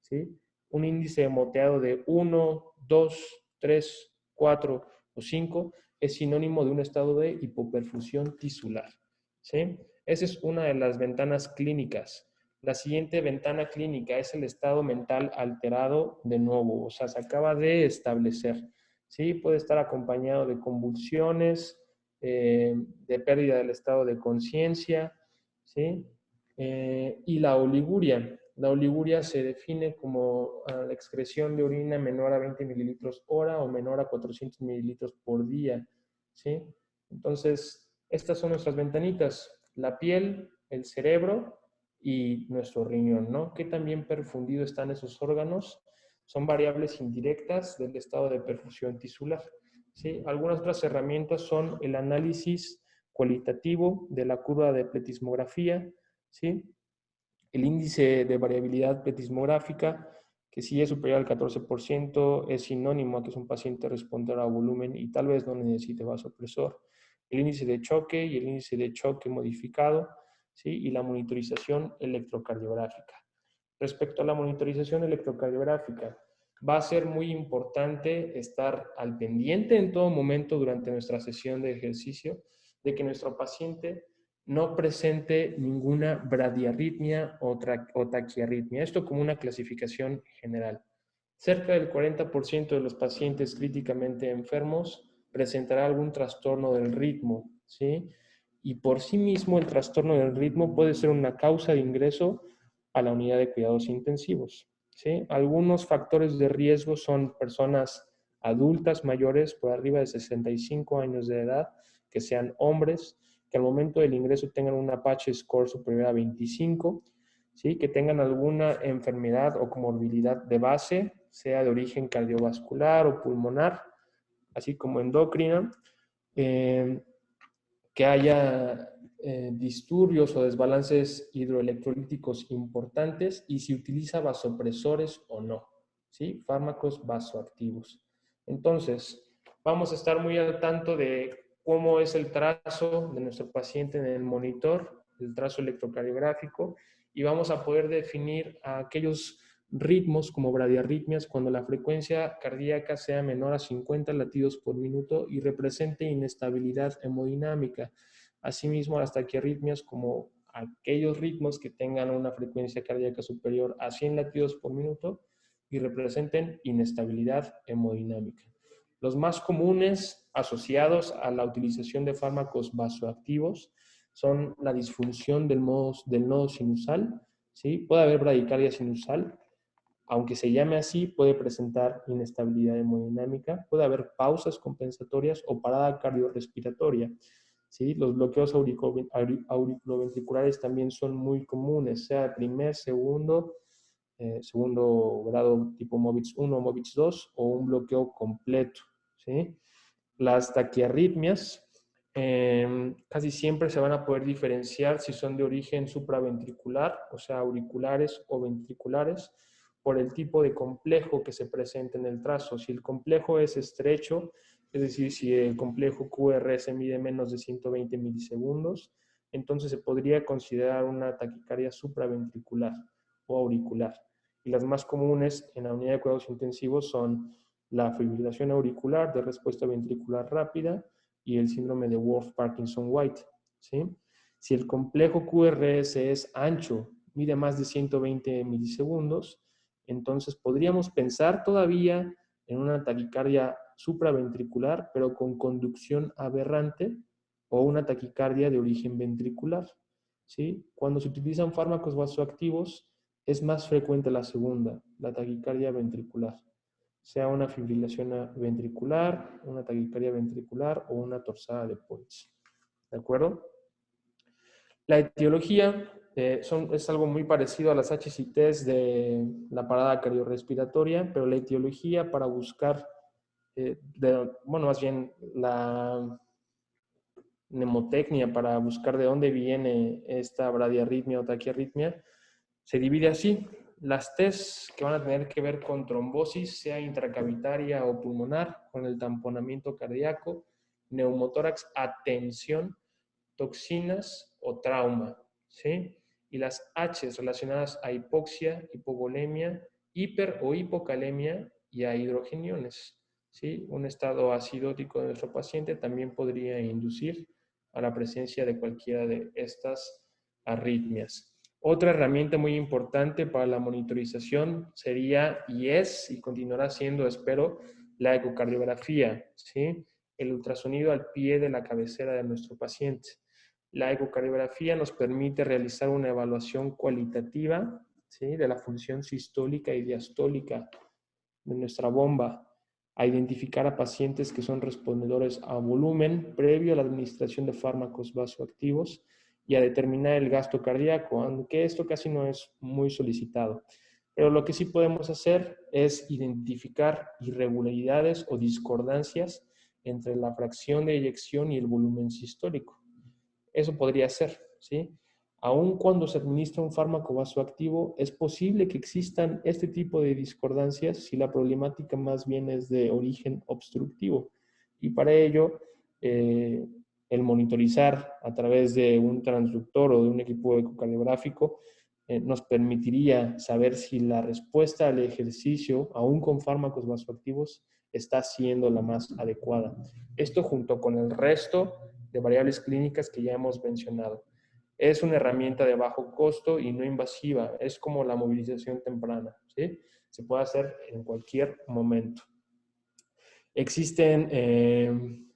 ¿sí? Un índice de moteado de 1, 2, 3, 4 o 5 es sinónimo de un estado de hipoperfusión tisular, ¿sí? Esa es una de las ventanas clínicas. La siguiente ventana clínica es el estado mental alterado de nuevo, o sea, se acaba de establecer, ¿sí? Puede estar acompañado de convulsiones, de pérdida del estado de conciencia, ¿sí? y la oliguria. La oliguria se define como la excreción de orina menor a 20 mililitros hora o menor a 400 mililitros por día, ¿sí? Entonces, estas son nuestras ventanitas, la piel, el cerebro y nuestro riñón, ¿no? ¿Qué tan bien perfundido están esos órganos? Son variables indirectas del estado de perfusión tisular, ¿sí? Algunas otras herramientas son el análisis cualitativo de la curva de pletismografía, ¿sí? El índice de variabilidad pletismográfica, que si es superior al 14%, es sinónimo a que es un paciente respondedor a volumen y tal vez no necesite vasopresor. El índice de choque y el índice de choque modificado, ¿sí? Y la monitorización electrocardiográfica. Respecto a la monitorización electrocardiográfica, va a ser muy importante estar al pendiente en todo momento durante nuestra sesión de ejercicio de que nuestro paciente no presente ninguna bradiarritmia o taquiarritmia. Esto como una clasificación general. Cerca del 40% de los pacientes críticamente enfermos presentará algún trastorno del ritmo, ¿sí? Y por sí mismo el trastorno del ritmo puede ser una causa de ingreso a la unidad de cuidados intensivos, ¿sí? Algunos factores de riesgo son personas adultas mayores por arriba de 65 años de edad, que sean hombres, que al momento del ingreso tengan un Apache Score superior a 25, ¿sí? Que tengan alguna enfermedad o comorbilidad de base, sea de origen cardiovascular o pulmonar, así como endocrina, que haya disturbios o desbalances hidroelectrolíticos importantes y si utiliza vasopresores o no, ¿sí? Fármacos vasoactivos. Entonces, vamos a estar muy al tanto de cómo es el trazo de nuestro paciente en el monitor, el trazo electrocardiográfico, y vamos a poder definir aquellos ritmos como bradiarritmias cuando la frecuencia cardíaca sea menor a 50 latidos por minuto y represente inestabilidad hemodinámica. Asimismo, las taquiarritmias como aquellos ritmos que tengan una frecuencia cardíaca superior a 100 latidos por minuto y representen inestabilidad hemodinámica. Los más comunes asociados a la utilización de fármacos vasoactivos son la disfunción del nodo sinusal, ¿sí? Puede haber bradicardia sinusal, aunque se llame así, puede presentar inestabilidad hemodinámica, puede haber pausas compensatorias o parada cardiorrespiratoria, ¿sí? Los bloqueos auriculoventriculares también son muy comunes, sea primer, segundo grado tipo Movitz 1 o Movitz 2 o un bloqueo completo, ¿sí? Las taquiarritmias casi siempre se van a poder diferenciar si son de origen supraventricular, o sea, auriculares o ventriculares, por el tipo de complejo que se presenta en el trazo. Si el complejo es estrecho, es decir, si el complejo QRS mide menos de 120 milisegundos, entonces se podría considerar una taquicardia supraventricular o auricular. Y las más comunes en la unidad de cuidados intensivos son la fibrilación auricular de respuesta ventricular rápida y el síndrome de Wolff-Parkinson-White, ¿sí? Si el complejo QRS es ancho, mide más de 120 milisegundos, entonces podríamos pensar todavía en una taquicardia supraventricular, pero con conducción aberrante, o una taquicardia de origen ventricular, ¿sí? Cuando se utilizan fármacos vasoactivos, es más frecuente la segunda, la taquicardia ventricular, sea una fibrilación ventricular, una taquicardia ventricular o una torsada de Points. ¿De acuerdo? La etiología es algo muy parecido a las HCTs de la parada cardiorrespiratoria, pero la etiología para buscar, más bien la mnemotecnia para buscar de dónde viene esta bradiarritmia o taquiarritmia, se divide así. Las T's que van a tener que ver con trombosis, sea intracavitaria o pulmonar, con el tamponamiento cardíaco, neumotórax, atención, toxinas o trauma, ¿sí? Y las H's relacionadas a hipoxia, hipovolemia, hiper o hipocalemia y a hidrogeniones, ¿sí? Un estado acidótico de nuestro paciente también podría inducir a la presencia de cualquiera de estas arritmias. Otra herramienta muy importante para la monitorización sería y continuará siendo, espero, la ecocardiografía, ¿sí? El ultrasonido al pie de la cabecera de nuestro paciente. La ecocardiografía nos permite realizar una evaluación cualitativa, ¿sí?, de la función sistólica y diastólica de nuestra bomba, a identificar a pacientes que son respondedores a volumen previo a la administración de fármacos vasoactivos y a determinar el gasto cardíaco, aunque esto casi no es muy solicitado. Pero lo que sí podemos hacer es identificar irregularidades o discordancias entre la fracción de eyección y el volumen sistólico. Eso podría ser, ¿sí? Aun cuando se administra un fármaco vasoactivo, es posible que existan este tipo de discordancias si la problemática más bien es de origen obstructivo. Y para ello, el monitorizar a través de un transductor o de un equipo ecocardiográfico nos permitiría saber si la respuesta al ejercicio, aún con fármacos vasoactivos, está siendo la más adecuada. Esto junto con el resto de variables clínicas que ya hemos mencionado. Es una herramienta de bajo costo y no invasiva. Es como la movilización temprana, ¿sí? Se puede hacer en cualquier momento. Existen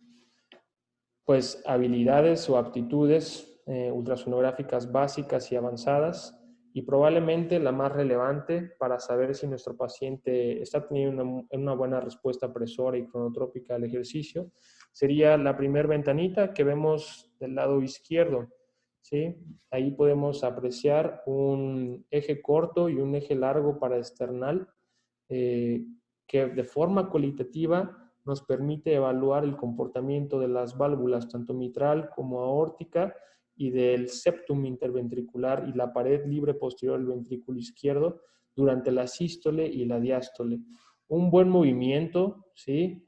pues habilidades o aptitudes ultrasonográficas básicas y avanzadas, y probablemente la más relevante para saber si nuestro paciente está teniendo una buena respuesta presora y cronotrópica al ejercicio sería la primera ventanita que vemos del lado izquierdo, ¿sí? Ahí podemos apreciar un eje corto y un eje largo paraesternal que de forma cualitativa nos permite evaluar el comportamiento de las válvulas, tanto mitral como aórtica, y del septum interventricular y la pared libre posterior del ventrículo izquierdo durante la sístole y la diástole. Un buen movimiento, ¿sí?,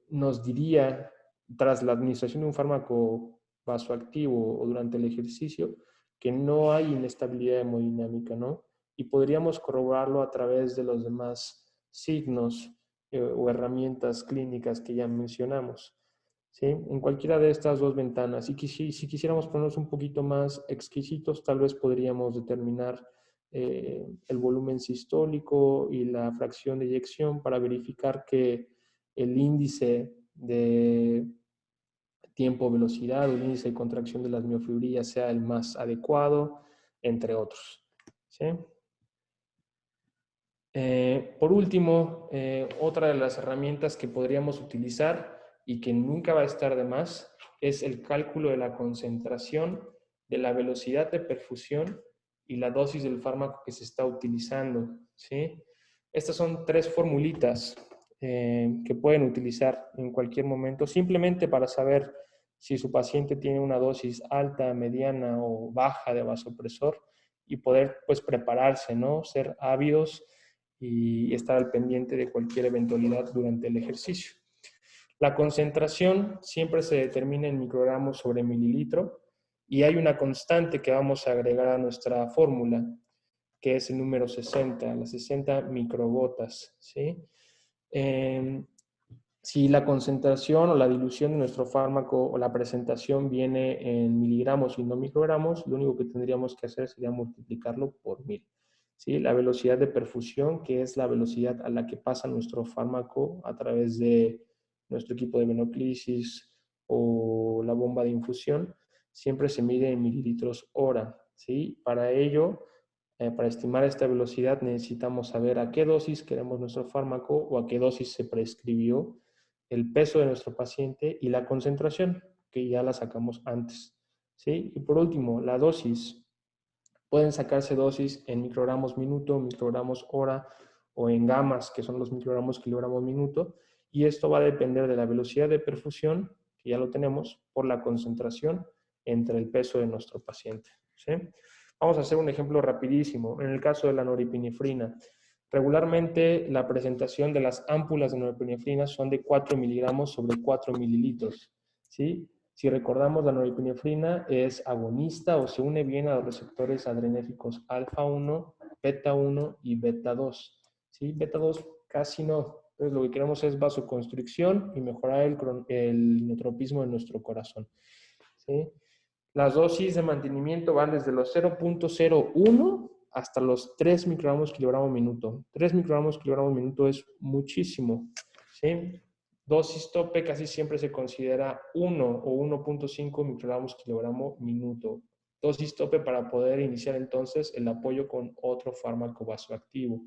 nos diría, tras la administración de un fármaco vasoactivo o durante el ejercicio, que no hay inestabilidad hemodinámica, ¿no? Y podríamos corroborarlo a través de los demás signos o herramientas clínicas que ya mencionamos, ¿sí? En cualquiera de estas dos ventanas. Y si quisiéramos ponernos un poquito más exquisitos, tal vez podríamos determinar el volumen sistólico y la fracción de eyección para verificar que el índice de tiempo-velocidad o el índice de contracción de las miofibrillas sea el más adecuado, entre otros, ¿sí? Por último, otra de las herramientas que podríamos utilizar y que nunca va a estar de más es el cálculo de la concentración, de la velocidad de perfusión y la dosis del fármaco que se está utilizando, ¿sí? Estas son tres formulitas que pueden utilizar en cualquier momento simplemente para saber si su paciente tiene una dosis alta, mediana o baja de vasopresor y poder pues prepararse, ¿no? Ser ávidos y estar al pendiente de cualquier eventualidad durante el ejercicio. La concentración siempre se determina en microgramos sobre mililitro y hay una constante que vamos a agregar a nuestra fórmula, que es el número 60, las 60 microgotas, ¿sí? Si la concentración o la dilución de nuestro fármaco o la presentación viene en miligramos y no microgramos, lo único que tendríamos que hacer sería multiplicarlo por 1000. ¿Sí? La velocidad de perfusión, que es la velocidad a la que pasa nuestro fármaco a través de nuestro equipo de venoclisis o la bomba de infusión, siempre se mide en mililitros hora, ¿sí? Para ello, para estimar esta velocidad necesitamos saber a qué dosis queremos nuestro fármaco o a qué dosis se prescribió, el peso de nuestro paciente y la concentración, que ya la sacamos antes, ¿sí? Y por último, la dosis. Pueden sacarse dosis en microgramos minuto, microgramos hora o en gamas, que son los microgramos kilogramos minuto, y esto va a depender de la velocidad de perfusión, que ya lo tenemos, por la concentración entre el peso de nuestro paciente, ¿sí? Vamos a hacer un ejemplo rapidísimo. En el caso de la norepinefrina, regularmente la presentación de las ámpulas de norepinefrina son de 4 miligramos sobre 4 mililitros, ¿sí? Si recordamos, la norepinefrina es agonista o se une bien a los receptores adrenérgicos alfa 1, beta 1 y beta 2. ¿Sí? Beta 2 casi no. Entonces lo que queremos es vasoconstricción y mejorar el inotropismo de nuestro corazón. ¿Sí? Las dosis de mantenimiento van desde los 0.01 hasta los 3 microgramos kilogramo minuto. 3 microgramos kilogramo minuto es muchísimo, ¿sí? Dosis tope casi siempre se considera 1 o 1.5 microgramos kilogramo minuto. Dosis tope para poder iniciar entonces el apoyo con otro fármaco vasoactivo.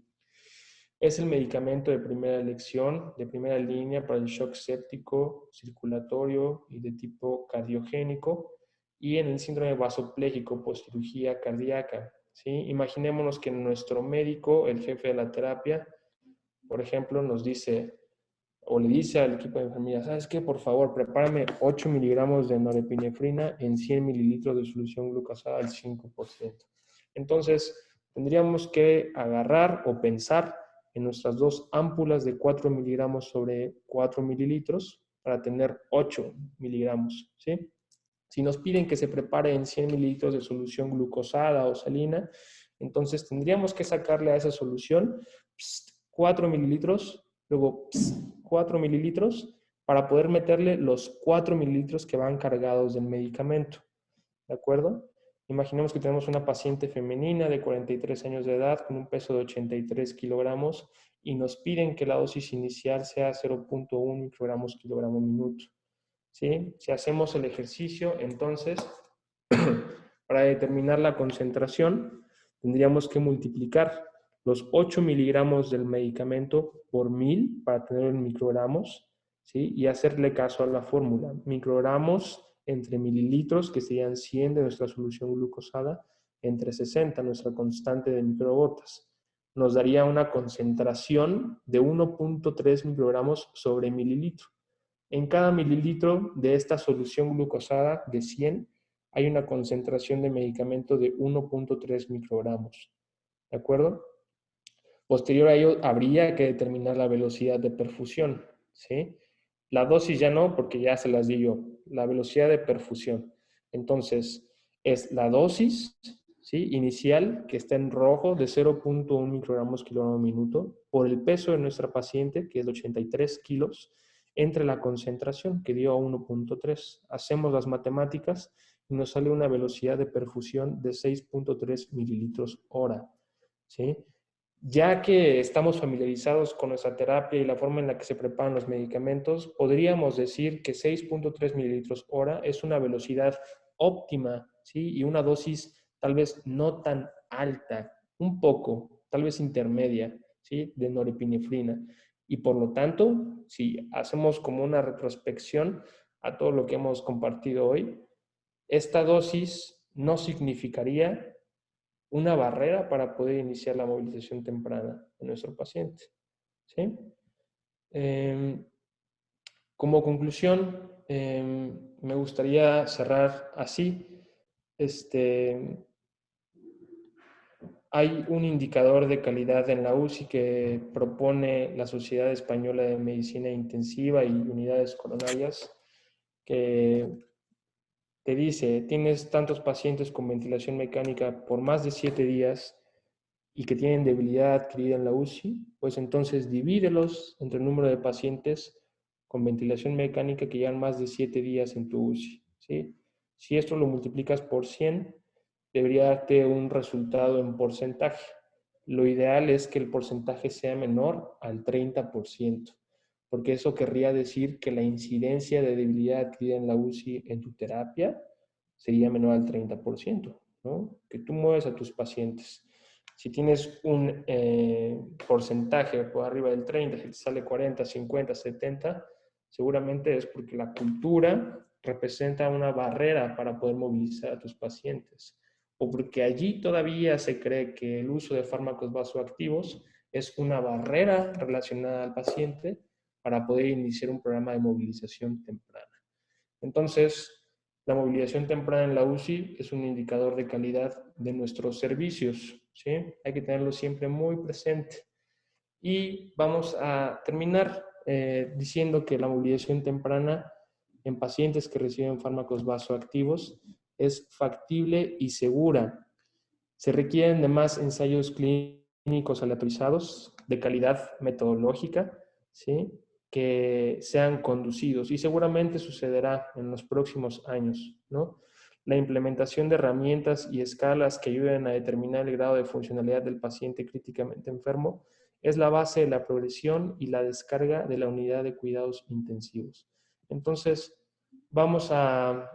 Es el medicamento de primera elección, de primera línea para el shock séptico, circulatorio y de tipo cardiogénico, y en el síndrome vasopléjico postcirugía cardíaca. ¿Sí? Imaginémonos que nuestro médico, el jefe de la terapia, por ejemplo, nos dice o le dice al equipo de enfermería, ¿sabes qué? Por favor, prepárame 8 miligramos de norepinefrina en 100 mililitros de solución glucosada al 5%. Entonces, tendríamos que agarrar o pensar en nuestras dos ámpulas de 4 miligramos sobre 4 mililitros para tener 8 miligramos, ¿sí? Si nos piden que se prepare en 100 mililitros de solución glucosada o salina, entonces tendríamos que sacarle a esa solución 4 mililitros, luego 4 mililitros, para poder meterle los 4 mililitros que van cargados del medicamento. ¿De acuerdo? Imaginemos que tenemos una paciente femenina de 43 años de edad con un peso de 83 kilogramos y nos piden que la dosis inicial sea 0.1 microgramos kilogramo minuto. ¿Sí? Si hacemos el ejercicio, entonces, para determinar la concentración, tendríamos que multiplicar los 8 miligramos del medicamento por 1000 para tenerlo en microgramos, ¿sí? Y hacerle caso a la fórmula. Microgramos entre mililitros, que serían 100 de nuestra solución glucosada, entre 60, nuestra constante de microgotas. Nos daría una concentración de 1.3 microgramos sobre mililitro. En cada mililitro de esta solución glucosada de 100 hay una concentración de medicamento de 1.3 microgramos. ¿De acuerdo? Posterior a ello, habría que determinar la velocidad de perfusión. ¿Sí? La dosis ya no, porque ya se las di yo. La velocidad de perfusión. Entonces, es la dosis, ¿sí? Inicial, que está en rojo, de 0.1 microgramos kilogramo minuto, por el peso de nuestra paciente, que es de 83 kilos, entre la concentración, que dio a 1.3. Hacemos las matemáticas y nos sale una velocidad de perfusión de 6.3 mililitros hora. ¿Sí? Ya que estamos familiarizados con nuestra terapia y la forma en la que se preparan los medicamentos, podríamos decir que 6.3 mililitros hora es una velocidad óptima, ¿sí? Y una dosis tal vez no tan alta, un poco, tal vez intermedia, ¿sí? De norepinefrina. Y por lo tanto, si hacemos como una retrospección a todo lo que hemos compartido hoy, esta dosis no significaría una barrera para poder iniciar la movilización temprana de nuestro paciente. ¿Sí? Como conclusión, me gustaría cerrar así. Hay un indicador de calidad en la UCI que propone la Sociedad Española de Medicina Intensiva y Unidades Coronarias, que te dice, tienes tantos pacientes con ventilación mecánica por más de 7 días y que tienen debilidad adquirida en la UCI, pues entonces divídelos entre el número de pacientes con ventilación mecánica que llevan más de 7 días en tu UCI. ¿Sí? Si esto lo multiplicas por 100, debería darte un resultado en porcentaje. Lo ideal es que el porcentaje sea menor al 30%, porque eso querría decir que la incidencia de debilidad adquirida en la UCI en tu terapia sería menor al 30%, ¿no? Que tú mueves a tus pacientes. Si tienes un porcentaje por arriba del 30, si te sale 40, 50, 70, seguramente es porque la cultura representa una barrera para poder movilizar a tus pacientes, o porque allí todavía se cree que el uso de fármacos vasoactivos es una barrera relacionada al paciente para poder iniciar un programa de movilización temprana. Entonces, la movilización temprana en la UCI es un indicador de calidad de nuestros servicios, ¿sí? Hay que tenerlo siempre muy presente. Y vamos a terminar diciendo que la movilización temprana en pacientes que reciben fármacos vasoactivos es factible y segura. Se requieren de más ensayos clínicos aleatorizados de calidad metodológica, ¿sí? Que sean conducidos, y seguramente sucederá en los próximos años, ¿no? La implementación de herramientas y escalas que ayuden a determinar el grado de funcionalidad del paciente críticamente enfermo es la base de la progresión y la descarga de la unidad de cuidados intensivos. Entonces, vamos a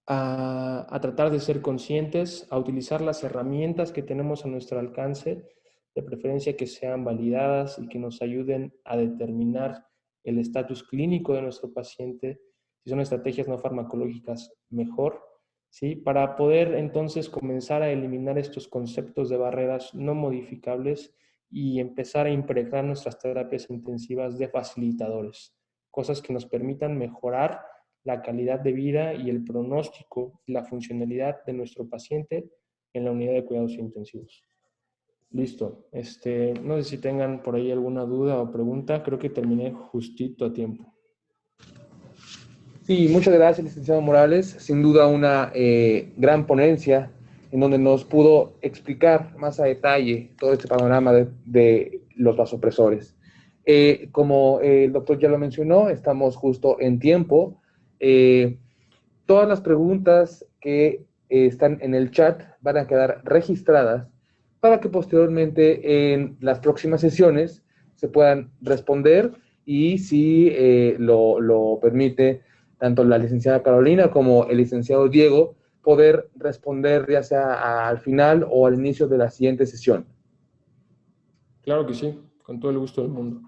tratar de ser conscientes, a utilizar las herramientas que tenemos a nuestro alcance, de preferencia que sean validadas y que nos ayuden a determinar el estatus clínico de nuestro paciente. Si son estrategias no farmacológicas, mejor, ¿sí? Para poder entonces comenzar a eliminar estos conceptos de barreras no modificables y empezar a impregnar nuestras terapias intensivas de facilitadores, cosas que nos permitan mejorar la calidad de vida y el pronóstico y la funcionalidad de nuestro paciente en la unidad de cuidados intensivos. Listo. No sé si tengan por ahí alguna duda o pregunta. Creo que terminé justito a tiempo. Sí, muchas gracias, licenciado Morales. Sin duda una gran ponencia en donde nos pudo explicar más a detalle todo este panorama de los vasopresores. Como el doctor ya lo mencionó, estamos justo en tiempo. Todas las preguntas que están en el chat van a quedar registradas para que posteriormente en las próximas sesiones se puedan responder y si lo permite tanto la licenciada Carolina como el licenciado Diego, poder responder ya sea al final o al inicio de la siguiente sesión. Claro que sí, con todo el gusto del mundo.